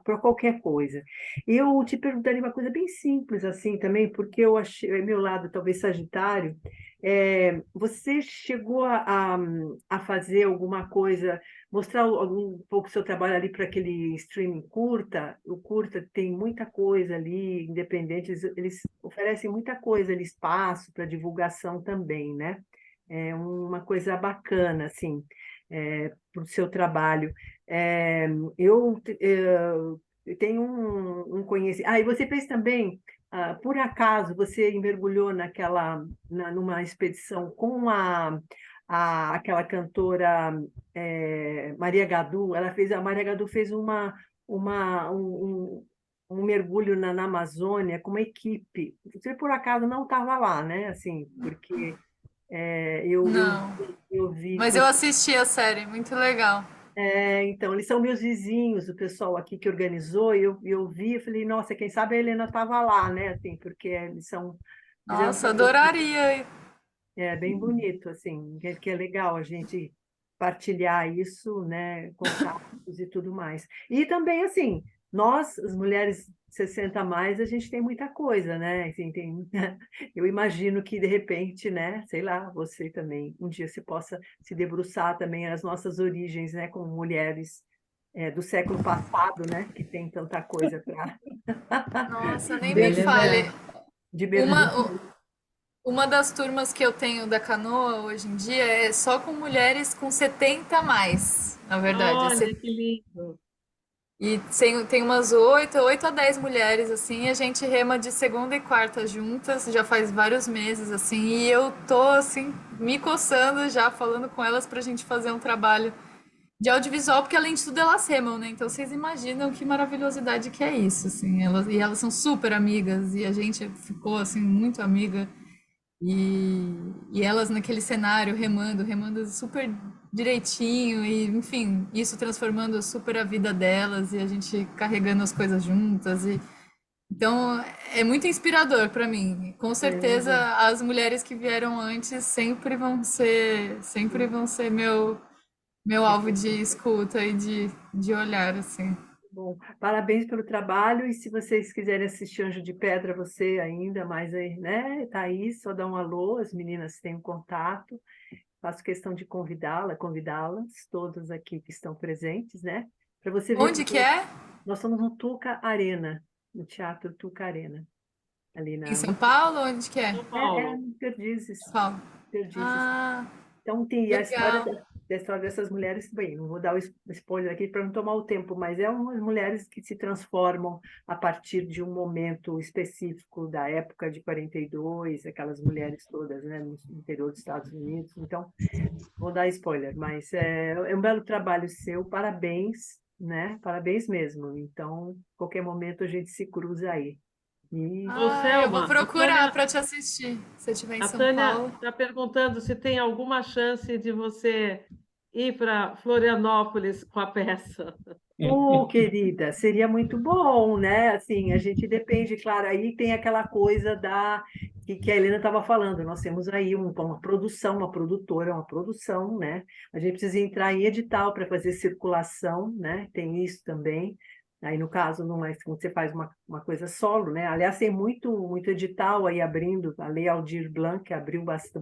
para qualquer coisa. Eu te perguntaria uma coisa bem simples assim também, porque eu achei, meu lado talvez sagitário, você chegou a fazer alguma coisa, mostrar um pouco o seu trabalho ali para aquele streaming curta? O curta tem muita coisa ali, independente, eles oferecem muita coisa ali, espaço para divulgação também, né? É uma coisa bacana, assim, para o seu trabalho. É, eu tenho um conhecimento. E você fez também, por acaso, você mergulhou numa expedição com aquela cantora Maria Gadu. A Maria Gadu fez uma, um, um mergulho na Amazônia com uma equipe. Você, por acaso, não estava lá, né? Assim, porque
Não,
eu vi
mas
que
eu assisti a série, muito legal.
então, eles são meus vizinhos, o pessoal aqui que organizou, e eu vi e falei, nossa, quem sabe a Helena estava lá, né? Assim, porque eles fizeram um
Nossa,
trabalho
adoraria.
bem bonito, assim, que é legal a gente partilhar isso, né? Contatos e tudo mais. E também, assim, nós, as mulheres 60 a mais, a gente tem muita coisa, né? Assim, eu imagino que, de repente, né? Sei lá, você também, um dia se possa se debruçar também as nossas origens, né? Como mulheres do século passado, né? Que tem tanta coisa para
Nossa, nem me fale.
mergulhar, de mergulho.
Uma das turmas que eu tenho da canoa hoje em dia é só com mulheres com 70 a mais, na verdade.
Olha, que lindo.
E tem umas 8 a 10 mulheres, assim, e a gente rema de segunda e quarta juntas, já faz vários meses, assim, e eu tô, assim, me coçando já, falando com elas pra gente fazer um trabalho de audiovisual, porque além de tudo elas remam, né? Então vocês imaginam que maravilhosidade que é isso, assim, elas são super amigas, e a gente ficou, assim, muito amiga. E elas naquele cenário remando super direitinho, e enfim, isso transformando super a vida delas e a gente carregando as coisas juntas. Então é muito inspirador para mim. Com certeza as mulheres que vieram antes sempre vão ser meu alvo de escuta e de olhar, assim.
Bom, parabéns pelo trabalho, e se vocês quiserem assistir Anjo de Pedra, você ainda mais aí, né? Tá aí, só dá um alô, as meninas têm um contato. Faço questão de convidá-las, todas aqui que estão presentes, né? Para você ver
Onde que é?
nós estamos no Tuca Arena, no Teatro Tuca Arena, ali
Em São Paulo? Onde que é?
São Paulo.
em Perdizes.
São Paulo.
Perdizes.
Ah,
Então, tem a história,
legal.
da história dessas mulheres, bem, não vou dar o spoiler aqui para não tomar o tempo, mas é umas mulheres que se transformam a partir de um momento específico da época de 42, aquelas mulheres todas, né, no interior dos Estados Unidos. Então, vou dar spoiler, mas é um belo trabalho seu, parabéns, né? Parabéns mesmo. Então, qualquer momento a gente se cruza aí. E
Ô,
Eu vou
Selma, a
procurar
Tânia,
para te assistir, se eu estiver em
a
São
Tânia
Paulo.
está perguntando se tem alguma chance de você ir para Florianópolis com a peça.
Querida, seria muito bom, né? Assim, a gente depende, claro, aí tem aquela coisa que a Helena estava falando, nós temos aí uma produção, uma produtora, uma produção, né? A gente precisa entrar em edital para fazer circulação, né? Tem isso também. Aí, no caso, não é quando você faz uma coisa solo, né? Aliás, tem muito edital aí abrindo, a Lei Aldir Blanc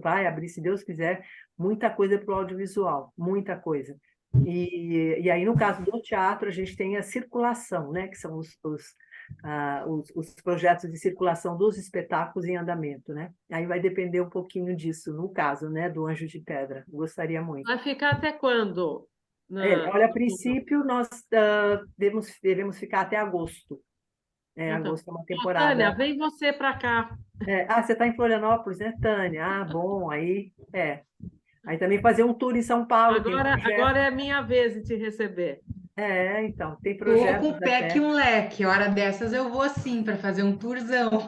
vai abrir, se Deus quiser, muita coisa para o audiovisual, muita coisa. E aí, no caso do teatro, a gente tem a circulação, né? Que são os projetos de circulação dos espetáculos em andamento, né? Aí vai depender um pouquinho disso, no caso, né? Do Anjo de Pedra. Gostaria muito.
Vai ficar até quando?
Olha, a princípio, nós devemos ficar até agosto.
Então,
Agosto é uma
ô,
temporada.
Tânia, vem você para cá.
Você está em Florianópolis, né, Tânia? Ah, bom, aí Aí também fazer um tour em São Paulo, tem projeto.
Agora é a minha vez de te receber.
Então, tem
Tô
projetos
com o pé
até.
que um leque. Hora dessas eu vou sim para fazer um tourzão.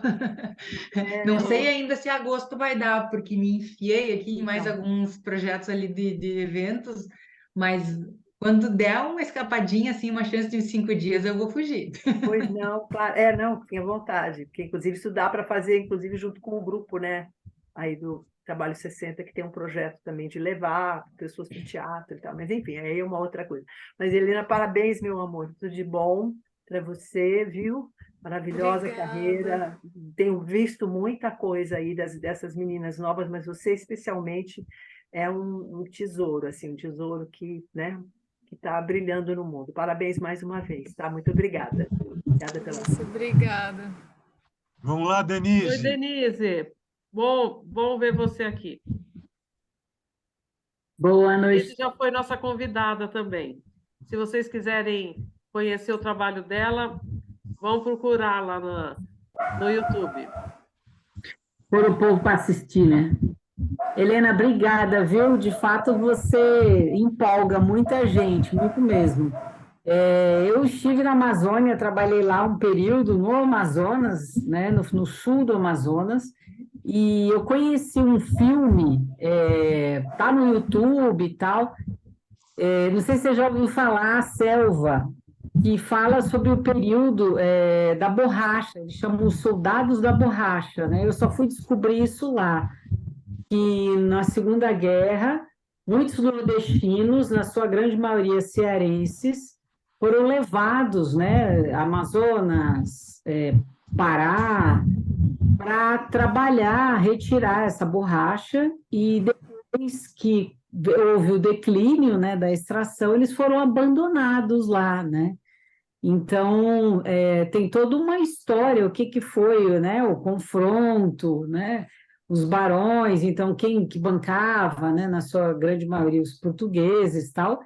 Não sei ainda se agosto vai dar, porque me enfiei aqui em mais
Então.
alguns projetos ali de eventos, mas quando der uma escapadinha, assim, uma chance de 5 dias, eu vou fugir.
Pois não, claro. Não, fiquem à vontade, porque inclusive isso dá para fazer, inclusive, junto com o grupo, né? Aí do Trabalho 60, que tem um projeto também de levar pessoas para o teatro e tal, mas enfim, aí é uma outra coisa. Mas, Helena, parabéns, meu amor, tudo de bom para você, viu? Maravilhosa
Obrigada.
carreira. Tenho visto muita coisa aí dessas meninas novas, mas você especialmente é um tesouro, assim, um tesouro que, né, que está brilhando no mundo. Parabéns mais uma vez, tá? Muito obrigada. Obrigada pela.
Obrigada.
Vamos lá, Denise.
Oi, Denise. Bom ver você aqui.
Boa noite.
Denise já foi nossa convidada também. Se vocês quiserem conhecer o trabalho dela, vão procurá-la no YouTube.
Por o povo para assistir, né? Helena, obrigada, viu? De fato, você empolga muita gente, muito mesmo. Eu estive na Amazônia, trabalhei lá um período no Amazonas, né, no sul do Amazonas, e eu conheci um filme, tá no YouTube e tal, não sei se você já ouviu falar, A Selva, que fala sobre o período da borracha, eles chamam os soldados da borracha, né? Eu só fui descobrir isso lá, que na Segunda Guerra, muitos nordestinos, na sua grande maioria cearenses, foram levados, né, Amazonas, Pará, para trabalhar, retirar essa borracha, e depois que houve o declínio, né, da extração, eles foram abandonados lá, né? Então, tem toda uma história, o que foi, né, o confronto, né, os barões, então, quem que bancava, né, na sua grande maioria, os portugueses e tal,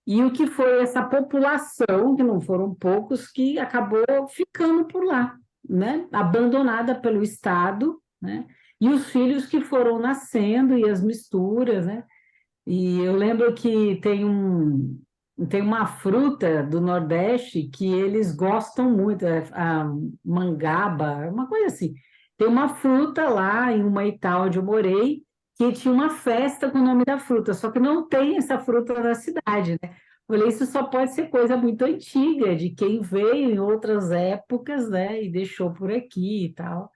e o que foi essa população, que não foram poucos, que acabou ficando por lá, né, abandonada pelo Estado, né, e os filhos que foram nascendo e as misturas, né, e eu lembro que tem uma fruta do Nordeste que eles gostam muito, a mangaba, uma coisa assim. Tem uma fruta lá em Humaitá, onde eu morei, que tinha uma festa com o nome da fruta, só que não tem essa fruta na cidade, né? Eu falei, isso só pode ser coisa muito antiga, de quem veio em outras épocas, né, e deixou por aqui e tal.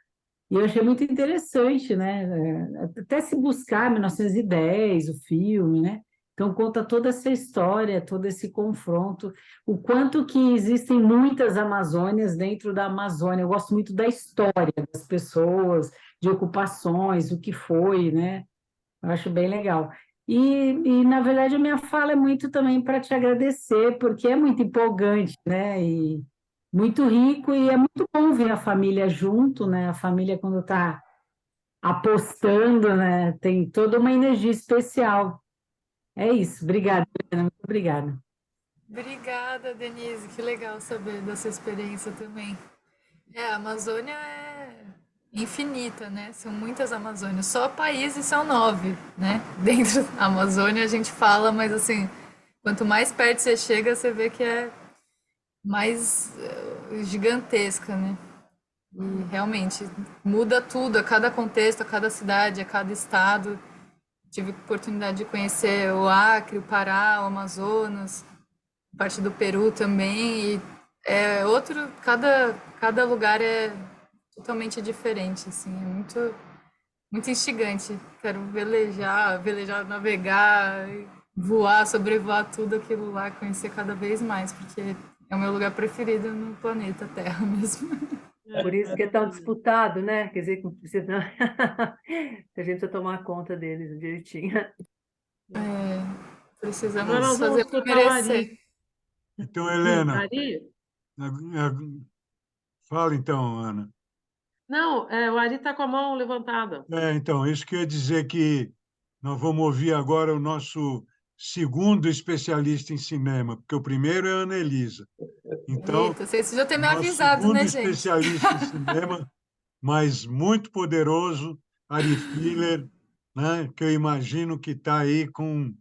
E eu achei muito interessante, né? Até se buscar 1910, o filme, né? Então, conta toda essa história, todo esse confronto, o quanto que existem muitas Amazônias dentro da Amazônia. Eu gosto muito da história das pessoas, de ocupações, o que foi, né? Eu acho bem legal. Na verdade, a minha fala é muito também para te agradecer, porque é muito empolgante, né? E muito rico, e é muito bom ver a família junto, né? A família, quando está apostando, né? Tem toda uma energia especial. É isso. Obrigada, Helena, muito obrigada.
Obrigada, Denise. Que legal saber dessa experiência também. A Amazônia é infinita, né? São muitas Amazônias. Só países são 9, né? Dentro da Amazônia a gente fala, mas assim, quanto mais perto você chega, você vê que é mais gigantesca, né? E realmente muda tudo, a cada contexto, a cada cidade, a cada estado. Tive oportunidade de conhecer o Acre, o Pará, o Amazonas, parte do Peru também. E é outro, cada lugar é totalmente diferente, assim, é muito instigante. Quero velejar, navegar, voar, sobrevoar tudo aquilo lá, conhecer cada vez mais, porque é o meu lugar preferido no planeta Terra mesmo.
Por isso que é tão disputado, né? Quer dizer, senão a gente precisa tomar conta deles direitinho.
Precisamos
Agora nós vamos
fazer
escutar o
merecer.
Ari.
Então, Helena,
Ari?
fala então, Ana.
Não, o Ari está com a mão levantada.
Então, isso quer dizer que nós vamos ouvir agora o nosso segundo especialista em cinema, porque o primeiro é a Ana Elisa. Então,
Eita, vocês já ter me
nosso
avisado,
segundo
né, gente?
especialista em cinema, mas muito poderoso, Ari Filler, né, que eu imagino que está aí com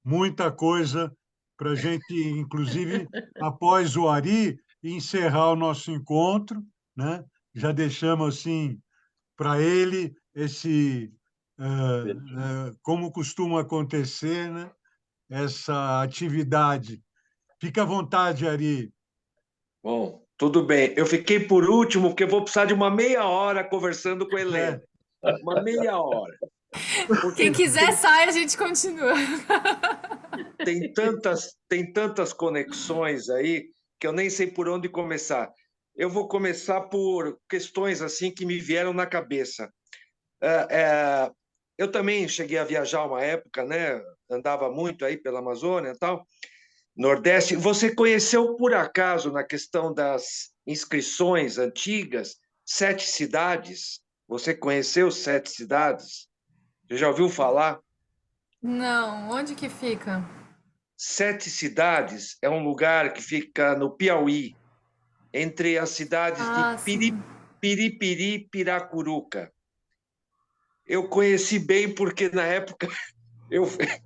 muita coisa para a gente, inclusive, após o Ari, encerrar o nosso encontro, né? Já deixamos assim para ele esse, como costuma acontecer, né? Essa atividade. Fica à vontade, Ari.
Bom, tudo bem. Eu fiquei por último porque eu vou precisar de uma meia hora conversando com a Helena. Uma meia hora. Porque
Quem quiser sai, a gente continua.
tem tantas conexões aí que eu nem sei por onde começar. Eu vou começar por questões assim que me vieram na cabeça. Eu também cheguei a viajar uma época, né? Andava muito aí pela Amazônia e tal, Nordeste. Você conheceu por acaso, na questão das inscrições antigas, 7 cidades? Você conheceu 7 cidades? Você já ouviu falar?
Não, onde que fica?
7 cidades é um lugar que fica no Piauí, entre as cidades de Piripiri e Piracuruca. Eu conheci bem porque, na época,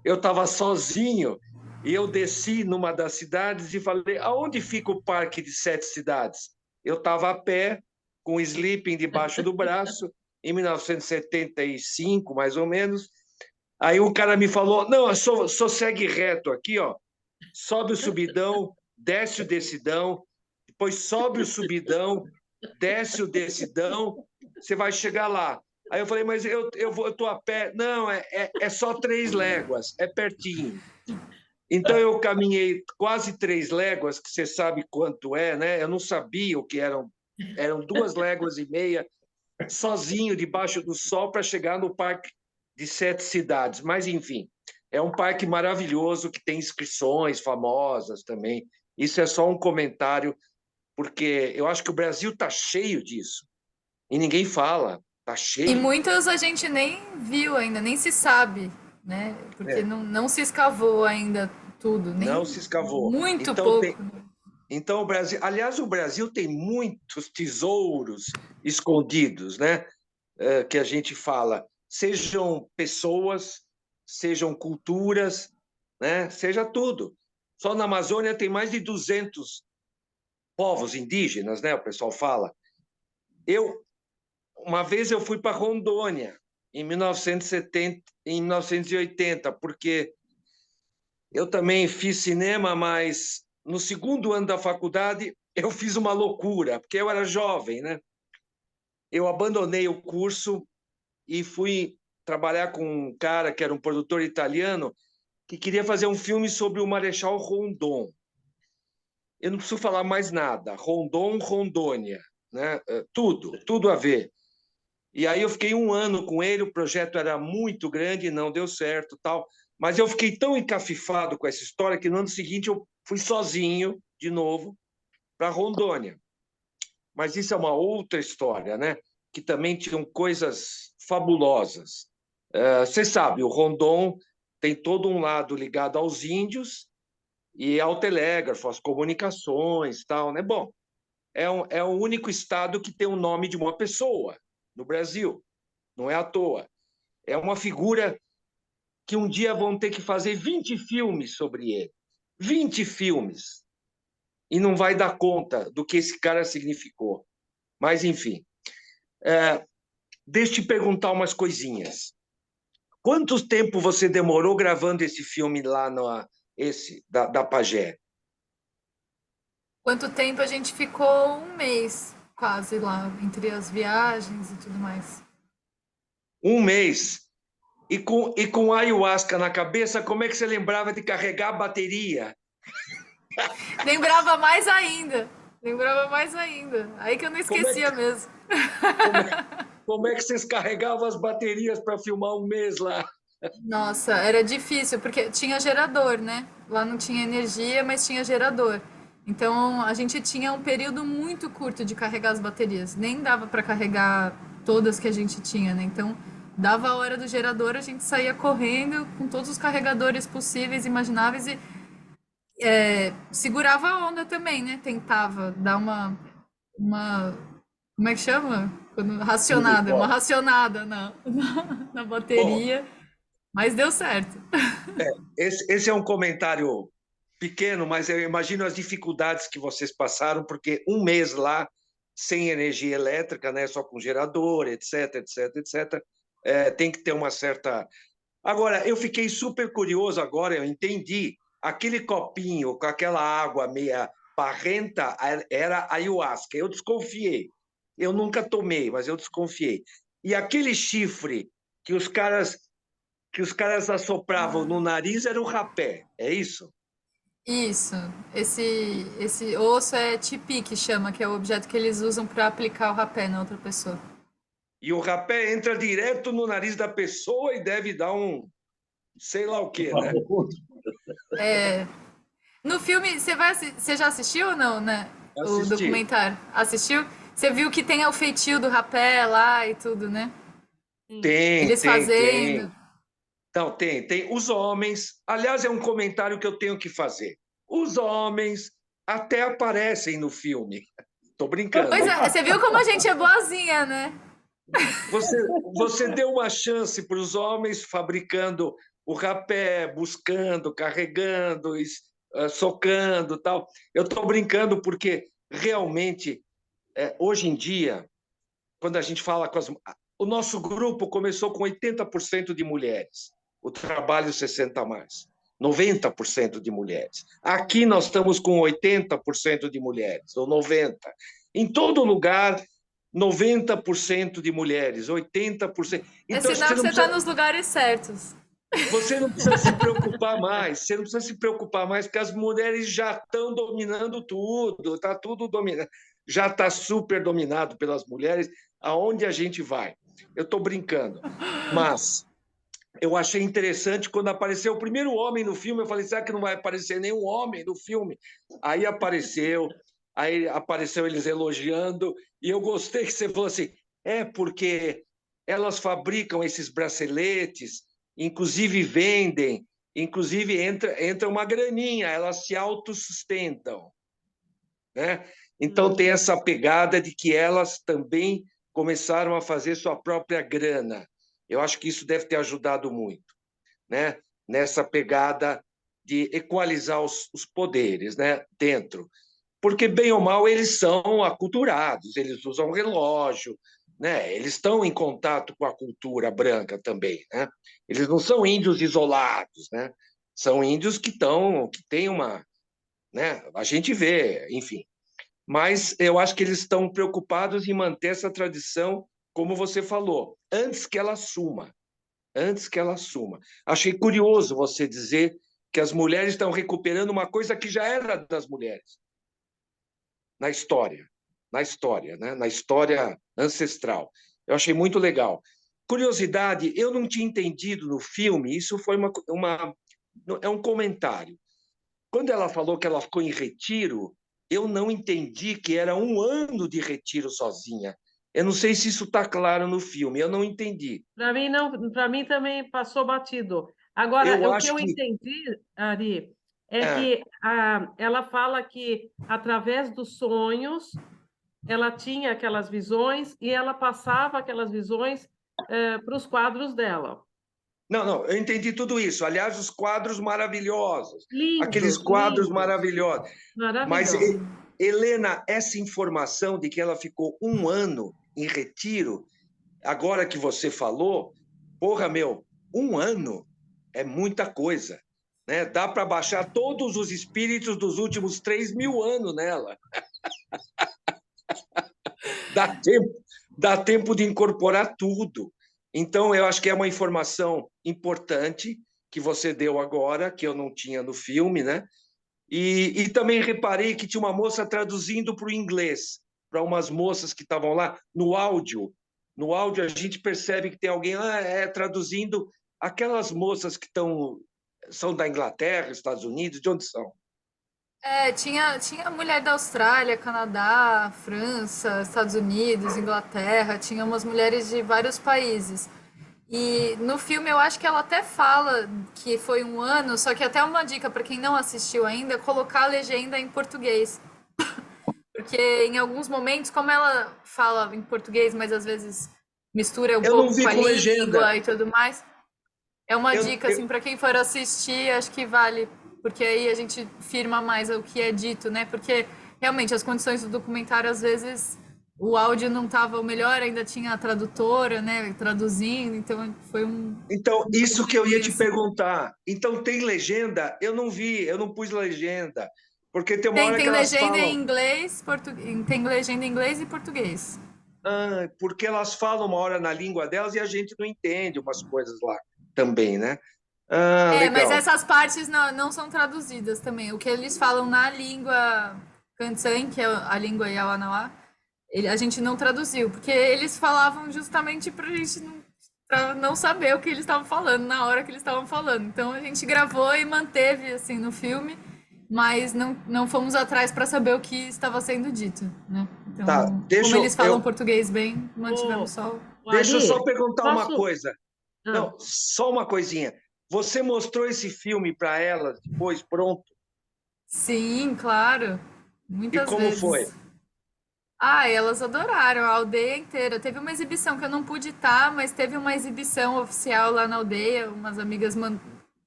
eu estava sozinho e eu desci numa das cidades e falei, aonde fica o Parque de 7 Cidades? Eu estava a pé, com o sleeping debaixo do braço, em 1975, mais ou menos. Aí o cara me falou, não, só segue reto aqui, ó. Sobe o subidão, desce o descidão, depois sobe o subidão, desce o descidão, você vai chegar lá. Aí eu falei, mas eu estou a pé. Não, é só 3 léguas, é pertinho. Então eu caminhei quase 3 léguas, que você sabe quanto é, né? Eu não sabia o que eram 2 léguas e meia, sozinho, debaixo do sol, para chegar no Parque de 7 Cidades. Mas, enfim, é um parque maravilhoso que tem inscrições famosas também. Isso é só um comentário, porque eu acho que o Brasil está cheio disso. E ninguém fala, está cheio.
E muitas a gente nem viu ainda, nem se sabe, né? Porque não se escavou ainda tudo. Nem
não se escavou.
Muito
então,
pouco.
Então, o Brasil... Aliás, o Brasil tem muitos tesouros escondidos, né? Que a gente fala. Sejam pessoas, sejam culturas, né? Seja tudo. Só na Amazônia tem mais de 200 povos indígenas, né? O pessoal fala. Uma vez eu fui para Rondônia, em 1980, porque eu também fiz cinema, mas no segundo ano da faculdade eu fiz uma loucura, porque eu era jovem, né? Eu abandonei o curso e fui trabalhar com um cara que era um produtor italiano que queria fazer um filme sobre o Marechal Rondon. Eu não preciso falar mais nada. Rondon, Rondônia, né? Tudo a ver. E aí eu fiquei 1 ano com ele, o projeto era muito grande, não deu certo, tal. Mas eu fiquei tão encafifado com essa história que no ano seguinte eu fui sozinho, de novo, para Rondônia. Mas isso é uma outra história, né? Que também tinham coisas fabulosas. Você sabe, o Rondon tem todo um lado ligado aos índios e ao telégrafo, às comunicações, tal, né? Bom, é o único estado que tem o nome de uma pessoa no Brasil, não é à toa. É uma figura que um dia vão ter que fazer 20 filmes sobre ele. 20 filmes. E não vai dar conta do que esse cara significou. Mas, enfim. Deixa eu te perguntar umas coisinhas. Quanto tempo você demorou gravando esse filme lá da Pagé?
Quanto tempo a gente ficou? Um mês, quase lá, entre as viagens e tudo mais.
Um mês. E com ayahuasca na cabeça, como é que você lembrava de carregar a bateria?
Lembrava mais ainda. Aí que eu não esquecia mesmo.
Como é que vocês carregavam as baterias para filmar um mês lá?
Nossa, era difícil, porque tinha gerador, né? Lá não tinha energia, mas tinha gerador. Então a gente tinha um período muito curto de carregar as baterias. Nem dava para carregar todas que a gente tinha, né? Então dava a hora do gerador, a gente saía correndo com todos os carregadores possíveis, imagináveis e segurava a onda também, né? Tentava dar uma como é que chama? Racionada, uma racionada na bateria, mas deu certo.
Esse é um comentário pequeno, mas eu imagino as dificuldades que vocês passaram, porque um mês lá, sem energia elétrica, né, só com gerador, etc, etc, etc, tem que ter uma certa... Agora, eu fiquei super curioso agora, eu entendi, aquele copinho com aquela água meia barrenta era ayahuasca, eu desconfiei. Eu nunca tomei, mas eu desconfiei. E aquele chifre que os caras assopravam no nariz era o rapé, é isso?
Isso. Esse osso é tipi, que chama, que é o objeto que eles usam para aplicar o rapé na outra pessoa.
E o rapé entra direto no nariz da pessoa e deve dar um sei lá o quê, né?
No filme, você já assistiu ou não, né? O documentário? Assistiu? Você viu que tem o feitio do rapé lá e tudo, né? Eles fazendo.
Tem. Então, tem. Os homens... Aliás, é um comentário que eu tenho que fazer. Os homens até aparecem no filme. Estou brincando.
Pois é, você viu como a gente é boazinha, né?
Você deu uma chance para os homens fabricando o rapé, buscando, carregando, socando, tal. Eu estou brincando porque, realmente, hoje em dia, quando a gente fala com o nosso grupo começou com 80% de mulheres, o trabalho 60 mais, 90% de mulheres. Aqui nós estamos com 80% de mulheres, ou 90%. Em todo lugar, 90% de mulheres, 80%.
Então, é sinal que você está nos lugares certos.
Você não precisa se preocupar mais, porque as mulheres já estão dominando tudo, está tudo dominado, já está super dominado pelas mulheres, aonde a gente vai. Eu estou brincando, mas eu achei interessante quando apareceu o primeiro homem no filme, eu falei, será que não vai aparecer nenhum homem no filme? Aí apareceu eles elogiando, e eu gostei que você falou assim, porque elas fabricam esses braceletes, inclusive vendem, inclusive entra uma graninha, elas se autossustentam, né? Então tem essa pegada de que elas também começaram a fazer sua própria grana. Eu acho que isso deve ter ajudado muito, né? Nessa pegada de equalizar os poderes, né? Dentro. Porque, bem ou mal, eles são aculturados, eles usam relógio, né? Eles estão em contato com a cultura branca também, né? Eles não são índios isolados, né? São índios que têm uma... né? A gente vê, enfim. Mas eu acho que eles estão preocupados em manter essa tradição, como você falou, antes que ela suma. Achei curioso você dizer que as mulheres estão recuperando uma coisa que já era das mulheres. Na história, né? Na história ancestral. Eu achei muito legal. curiosidade, eu não tinha entendido no filme, isso foi é um comentário. Quando ela falou que ela ficou em retiro, eu não entendi que era 1 ano de retiro sozinha. Eu não sei se isso está claro no filme, eu não entendi.
Para mim, não, para mim também passou batido. Agora,
Eu
o que
acho
eu
que...
entendi, Ari, é que ela fala que, através dos sonhos, ela tinha aquelas visões e ela passava aquelas visões para os quadros dela.
Não, eu entendi tudo isso. Aliás, os quadros maravilhosos.
Lindos,
Aqueles quadros
lindos.
maravilhosos. Mas,
Maravilhosos.
Helena, essa informação de que ela ficou 1 ano em retiro, agora que você falou, porra, meu, 1 ano é muita coisa, né? Dá para baixar todos os espíritos dos últimos 3.000 anos nela. Dá tempo de incorporar tudo. Então, eu acho que é uma informação importante que você deu agora, que eu não tinha no filme, né? E também reparei que tinha uma moça traduzindo para o inglês, para umas moças que estavam lá no áudio. No áudio a gente percebe que tem alguém traduzindo aquelas moças que são da Inglaterra, Estados Unidos, de onde são?
Tinha mulher da Austrália, Canadá, França, Estados Unidos, Inglaterra, tinha umas mulheres de vários países. E no filme eu acho que ela até fala que foi 1 ano, só que até uma dica para quem não assistiu ainda, colocar a legenda em português. Porque em alguns momentos, como ela fala em português, mas às vezes mistura um pouco com a língua e tudo mais, é uma dica assim para quem for assistir, acho que vale, porque aí a gente firma mais o que é dito, né? Porque realmente as condições do documentário às vezes o áudio não estava o melhor, ainda tinha a tradutora, né, traduzindo, então foi
Então, isso que eu ia te perguntar. Então, tem legenda? Eu não vi, eu não pus legenda. Porque tem uma hora que elas falam...
Tem legenda em inglês, tem legenda em inglês e português.
Porque elas falam uma hora na língua delas e a gente não entende umas coisas lá também, né? Legal.
Mas essas partes não são traduzidas também. O que eles falam na língua Kansan, que é a língua Yawanawá, a gente não traduziu, porque eles falavam justamente para a gente não saber o que eles estavam falando na hora que eles estavam falando. Então a gente gravou e manteve assim no filme, mas não fomos atrás para saber o que estava sendo dito, né? Então, como eles falam português bem, mantivemos só.
Deixa eu só perguntar uma coisa. Não, só uma coisinha. Você mostrou esse filme para elas depois, pronto?
Sim, claro. Muitas vezes.
E como foi?
Elas adoraram, a aldeia inteira. Teve uma exibição que eu não pude estar, mas teve uma exibição oficial lá na aldeia. Umas amigas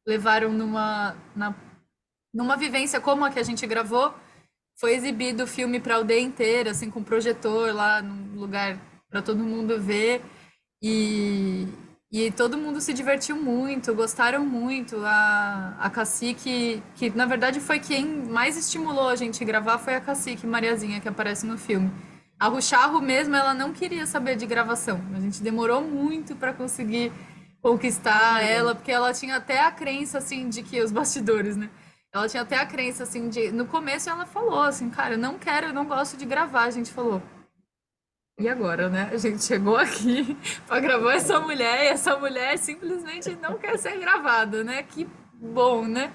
levaram numa vivência como a que a gente gravou. Foi exibido o filme para a aldeia inteira, assim, com projetor lá num lugar para todo mundo ver. E todo mundo se divertiu muito, gostaram muito. A Cacique, que na verdade foi quem mais estimulou a gente a gravar, foi a Cacique Mariazinha, que aparece no filme. A Rucharro mesmo, ela não queria saber de gravação. A gente demorou muito para conseguir conquistar ela, porque ela tinha até a crença, assim, de que os bastidores, né? Ela tinha até a crença, assim, no começo ela falou, assim, cara, eu não gosto de gravar. A gente falou... E agora, né? A gente chegou aqui para gravar essa mulher e essa mulher simplesmente não quer ser gravada, né? Que bom, né?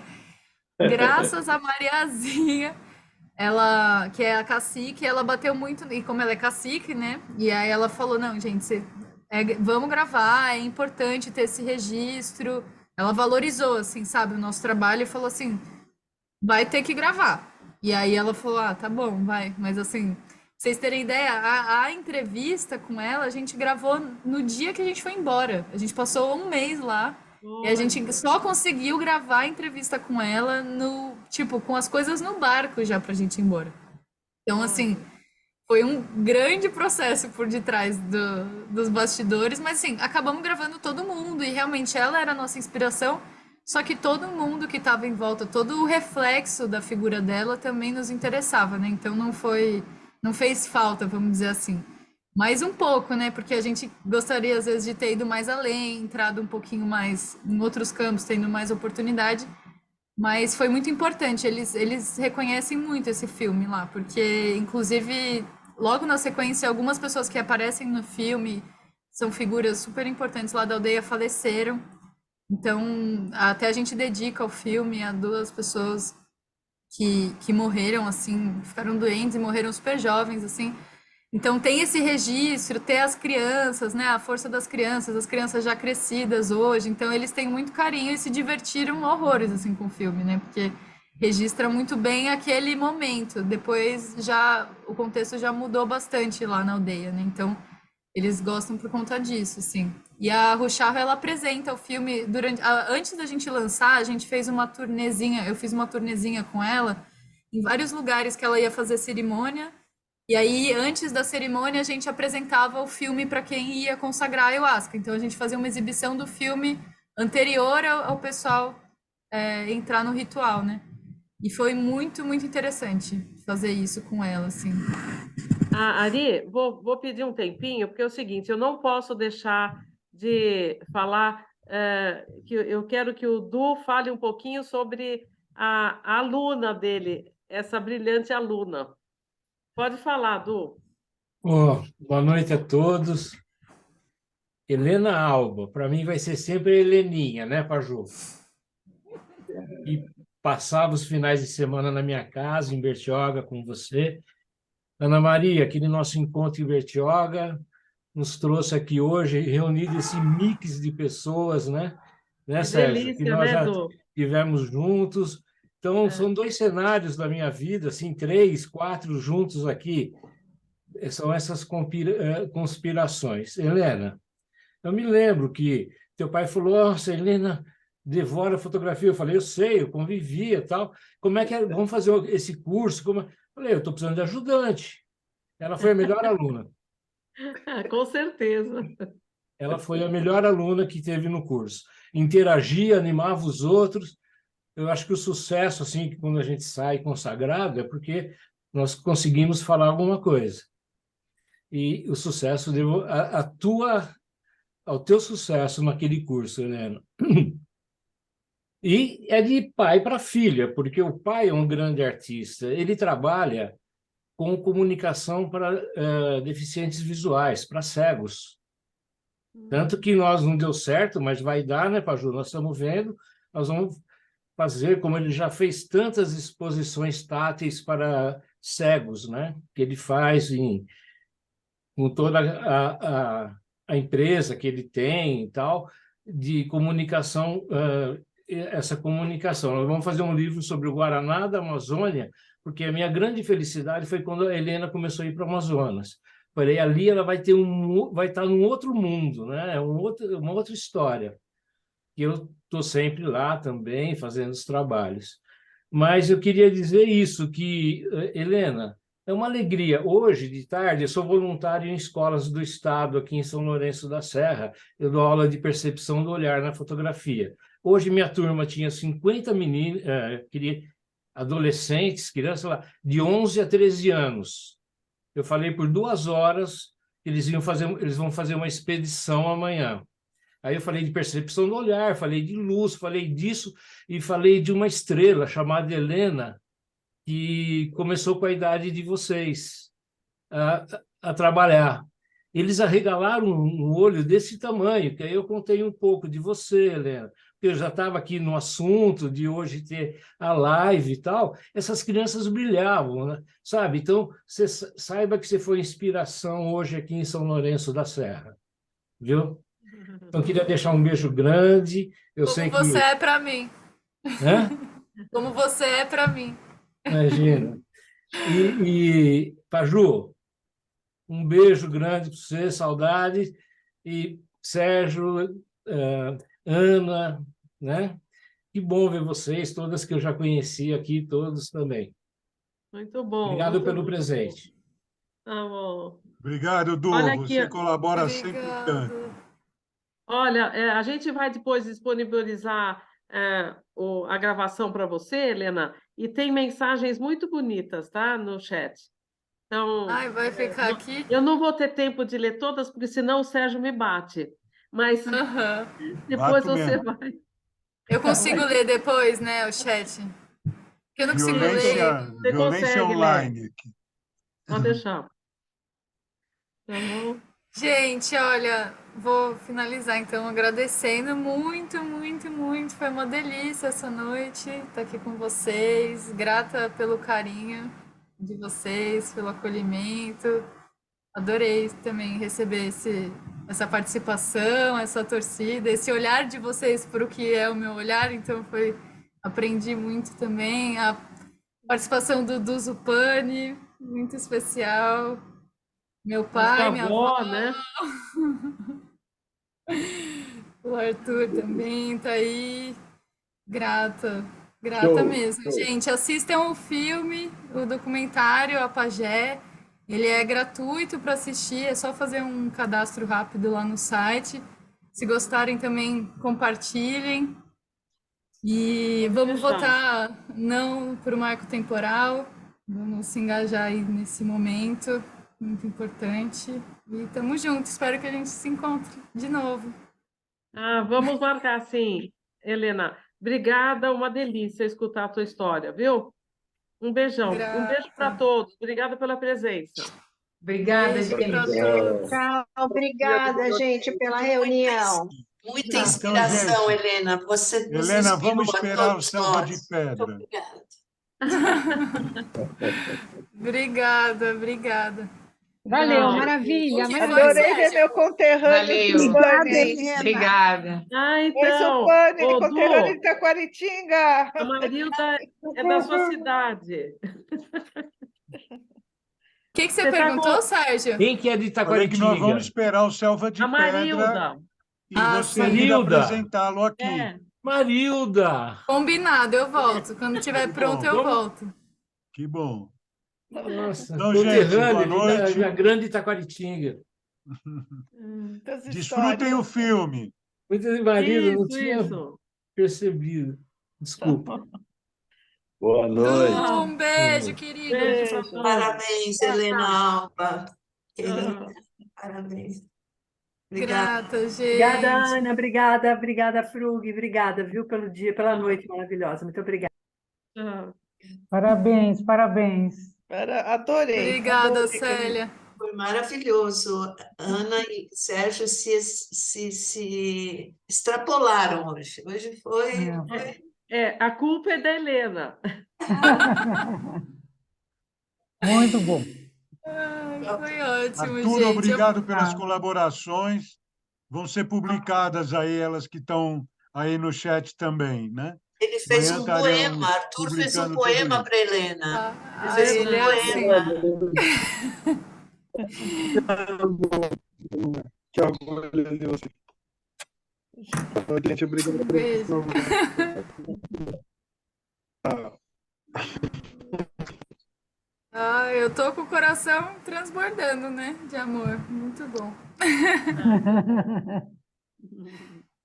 Graças a Mariazinha, ela, que é a cacique, ela bateu muito, e como ela é cacique, né? E aí ela falou, não, gente, vamos gravar, é importante ter esse registro. Ela valorizou, assim, sabe, o nosso trabalho e falou assim, vai ter que gravar. E aí ela falou, tá bom, vai, mas assim... Pra vocês terem ideia, a entrevista com ela, a gente gravou no dia que a gente foi embora. A gente passou 1 mês lá e a gente só conseguiu gravar a entrevista com ela com as coisas no barco já pra gente ir embora. Então, assim, foi um grande processo por detrás dos bastidores, mas assim, acabamos gravando todo mundo e realmente ela era a nossa inspiração, só que todo mundo que estava em volta, todo o reflexo da figura dela também nos interessava, né? Então não fez falta, vamos dizer assim. Mais um pouco, né? Porque a gente gostaria, às vezes, de ter ido mais além, entrado um pouquinho mais em outros campos, tendo mais oportunidade. Mas foi muito importante. Eles reconhecem muito esse filme lá, porque, inclusive, logo na sequência, algumas pessoas que aparecem no filme são figuras super importantes lá da aldeia, faleceram. Então, até a gente dedica o filme a 2 pessoas que morreram, assim, ficaram doentes e morreram super jovens, assim. Então, tem esse registro, ter as crianças, né? A força das crianças, as crianças já crescidas hoje. Então, eles têm muito carinho e se divertiram horrores, assim, com o filme, né? Porque registra muito bem aquele momento. Depois, o contexto já mudou bastante lá na aldeia, né? Então, eles gostam por conta disso, assim. E a Ruchava, ela apresenta o filme antes da gente lançar, a gente fez uma turnezinha, eu fiz uma turnezinha com ela em vários lugares que ela ia fazer cerimônia. E aí, antes da cerimônia, a gente apresentava o filme para quem ia consagrar a ayahuasca. Então, a gente fazia uma exibição do filme anterior ao pessoal entrar no ritual, né? E foi muito, muito interessante fazer isso com ela, assim.
Ari, vou pedir um tempinho, porque é o seguinte, eu não posso deixar de falar que eu quero que o Du fale um pouquinho sobre a aluna dele, essa brilhante aluna. Pode falar, Du.
Boa noite a todos. Helena Alba, para mim vai ser sempre a Heleninha, né, Paju? E passava os finais de semana na minha casa, em Bertioga, com você. Ana Maria, aquele nosso encontro em Bertioga, nos trouxe aqui hoje, reunido esse mix de pessoas, né? Né, Sérgio?
Delícia,
Que nós
né,
já
Du?
tivemos juntos. Então, são 2 cenários da minha vida, assim, 3, 4 juntos aqui. São essas conspirações. Helena, eu me lembro que teu pai falou, nossa, Helena devora fotografia. Eu falei, eu sei, eu convivia e tal. Como é que é? Vamos fazer esse curso? Eu falei, eu estou precisando de ajudante. Ela foi a melhor aluna.
Com certeza.
Ela foi a melhor aluna que teve no curso. Interagia, animava os outros. Eu acho que o sucesso, assim, quando a gente sai consagrado, é porque nós conseguimos falar alguma coisa. E o sucesso deu ao teu sucesso naquele curso, Helena. E é de pai para filha, porque o pai é um grande artista. Ele trabalha com comunicação para deficientes visuais, para cegos. Tanto que nós não deu certo, mas vai dar, né, Paju? Nós estamos vendo, nós vamos fazer, como ele já fez tantas exposições táteis para cegos, né? Que ele faz com toda a empresa que ele tem e tal, de comunicação, essa comunicação. Nós vamos fazer um livro sobre o Guaraná da Amazônia, porque a minha grande felicidade foi quando a Helena começou a ir para o Amazonas. Falei, ali ela vai estar num outro mundo, né? Uma outra história. E eu estou sempre lá também, fazendo os trabalhos. Mas eu queria dizer isso, que, Helena, é uma alegria. Hoje, de tarde, eu sou voluntário em escolas do Estado, aqui em São Lourenço da Serra. Eu dou aula de percepção do olhar na fotografia. Hoje, minha turma tinha 50 meninos, adolescentes, crianças lá, de 11 a 13 anos. Eu falei por 2 horas que eles vão fazer uma expedição amanhã. Aí eu falei de percepção do olhar, falei de luz, falei disso e falei de uma estrela chamada Helena, que começou com a idade de vocês a trabalhar. Eles arregalaram um olho desse tamanho, que aí eu contei um pouco de você, Helena, porque eu já estava aqui no assunto de hoje ter a live e tal, essas crianças brilhavam, né? Sabe? Então, você saiba que você foi inspiração hoje aqui em São Lourenço da Serra, viu? Então, queria deixar um beijo grande.
Como você é para mim.
Hã?
Como você é para mim.
Imagina. E Paju, um beijo grande para você, saudade. E Sérgio, Ana, né? Que bom ver vocês, todas que eu já conheci aqui, todos também.
Muito bom.
Obrigado
muito
pelo
bom.
presente.
Tá bom.
Obrigado, Du.
Olha aqui,
Você colabora
Obrigado.
sempre tanto.
Olha, a gente vai depois disponibilizar a gravação para você, Helena, e tem mensagens muito bonitas, tá? No chat. Então,
Ai, vai ficar aqui?
eu não vou ter tempo de ler todas, porque senão o Sérgio me bate. Mas depois
Bato
você
mesmo.
vai.
Eu consigo ler depois, né, o chat? Porque eu não consigo ler.
Você
Violência
consegue
online.
ler. Pode deixar. Tá bom?
Gente, olha, vou finalizar então agradecendo muito, muito, muito. Foi uma delícia essa noite estar aqui com vocês. Grata pelo carinho de vocês, pelo acolhimento. Adorei também receber essa participação, essa torcida, esse olhar de vocês para o que é o meu olhar. Então aprendi muito também. A participação do Zupani, muito especial. Meu pai, minha avó,
né?
O Arthur também tá aí. Grata
Show,
mesmo.
show.
Gente, assistam o filme, o documentário A Pajé. Ele é gratuito para assistir, é só fazer um cadastro rápido lá no site. Se gostarem também, compartilhem. E vamos votar não para o marco temporal. Vamos se engajar aí nesse momento, muito importante. E estamos juntos, espero que a gente se encontre de novo.
Vamos marcar sim, Helena. Obrigada, uma delícia escutar a tua história, viu? Um beijão. Um beijo para todos. Obrigada pela presença.
Obrigada, gente.
Tchau, obrigada, gente, pela reunião.
Muita inspiração,
gente,
Helena. Você nos
Helena,
inspirou
vamos
a
esperar o
todos
Selva
nós.
de Pedra.
Obrigada.
Valeu, maravilha,
Adorei ver meu conterrâneo Zupani.
Helena.
Obrigada.
Oi,
Então,
Zupani,
ô,
conterrâneo
Du,
de Taquaritinga.
a Marilda é da sua cidade.
O que você perguntou, Sérgio?
Quem que é de
Falei que nós
Itaquaritinga?
vamos esperar o Selva de
A Marilda.
Pedra e você ir
Marilda.
apresentá-lo aqui.
Marilda!
Combinado, eu volto. Quando estiver pronto, eu volto.
Que bom.
Nossa,
Então, gente, boa noite.
A grande Itaquaritinga.
Desfrutem o filme.
Muitas Marilda, não
Isso,
tinha
isso.
percebido. Desculpa.
Boa noite.
Um beijo, querido.
Beijo pra todos.
Parabéns, Helena Alba. Querida, parabéns. Obrigada.
Grata, gente.
Obrigada, Ana. Obrigada, Frug. Obrigada, viu, pelo dia, pela noite maravilhosa. Muito obrigada.
Parabéns.
Adorei.
Obrigada,
adorei.
Célia.
Foi maravilhoso. Ana e Sérgio se extrapolaram hoje. Hoje foi.
A culpa é da Helena.
Muito bom.
Foi ótimo,
Arthur,
gente.
obrigado pelas colaborações. Vão ser publicadas aí, elas que estão aí no chat também, né?
Ele fez
Amanhã
um
estaremos
poema. Arthur fez um
publicando
poema
tudo
para Helena. Ele
Ah,
fez um
ele é
poema.
Tchau, você. Gente, obrigado.
Beijo. Eu tô com o coração transbordando, né? De amor. Muito bom.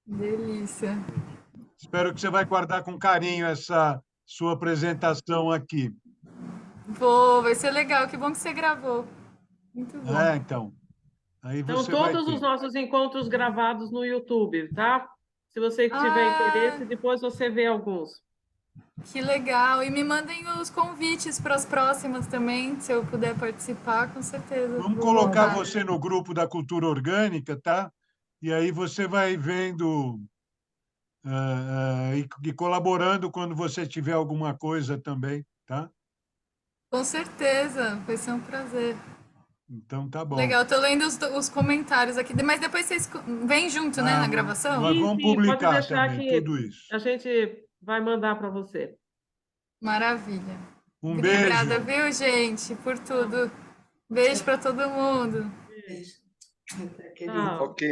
Delícia.
Espero que você vai guardar com carinho essa sua apresentação aqui.
Vai ser legal. Que bom que você gravou. Muito bom.
Então. Aí
Então,
você vai
todos
ter.
os nossos encontros gravados no YouTube, tá? Se você tiver interesse, depois você vê alguns.
Que legal. E me mandem os convites para as próximas também, se eu puder participar, com certeza.
Vamos
Vou
colocar
voltar.
você no grupo da Cultura Orgânica, tá? E aí você vai vendo e colaborando quando você tiver alguma coisa também, tá?
Com certeza. Vai ser um prazer.
Então tá bom.
Legal, tô lendo os comentários aqui, mas depois vocês vêm junto, né, na gravação?
Nós vamos
Sim, pode
publicar
deixar
também
que
tudo isso.
a gente vai mandar para você.
Maravilha.
Um
Obrigada,
beijo.
viu, gente, por tudo. Beijo para todo mundo.
Beijo.
Tchau.
Ok.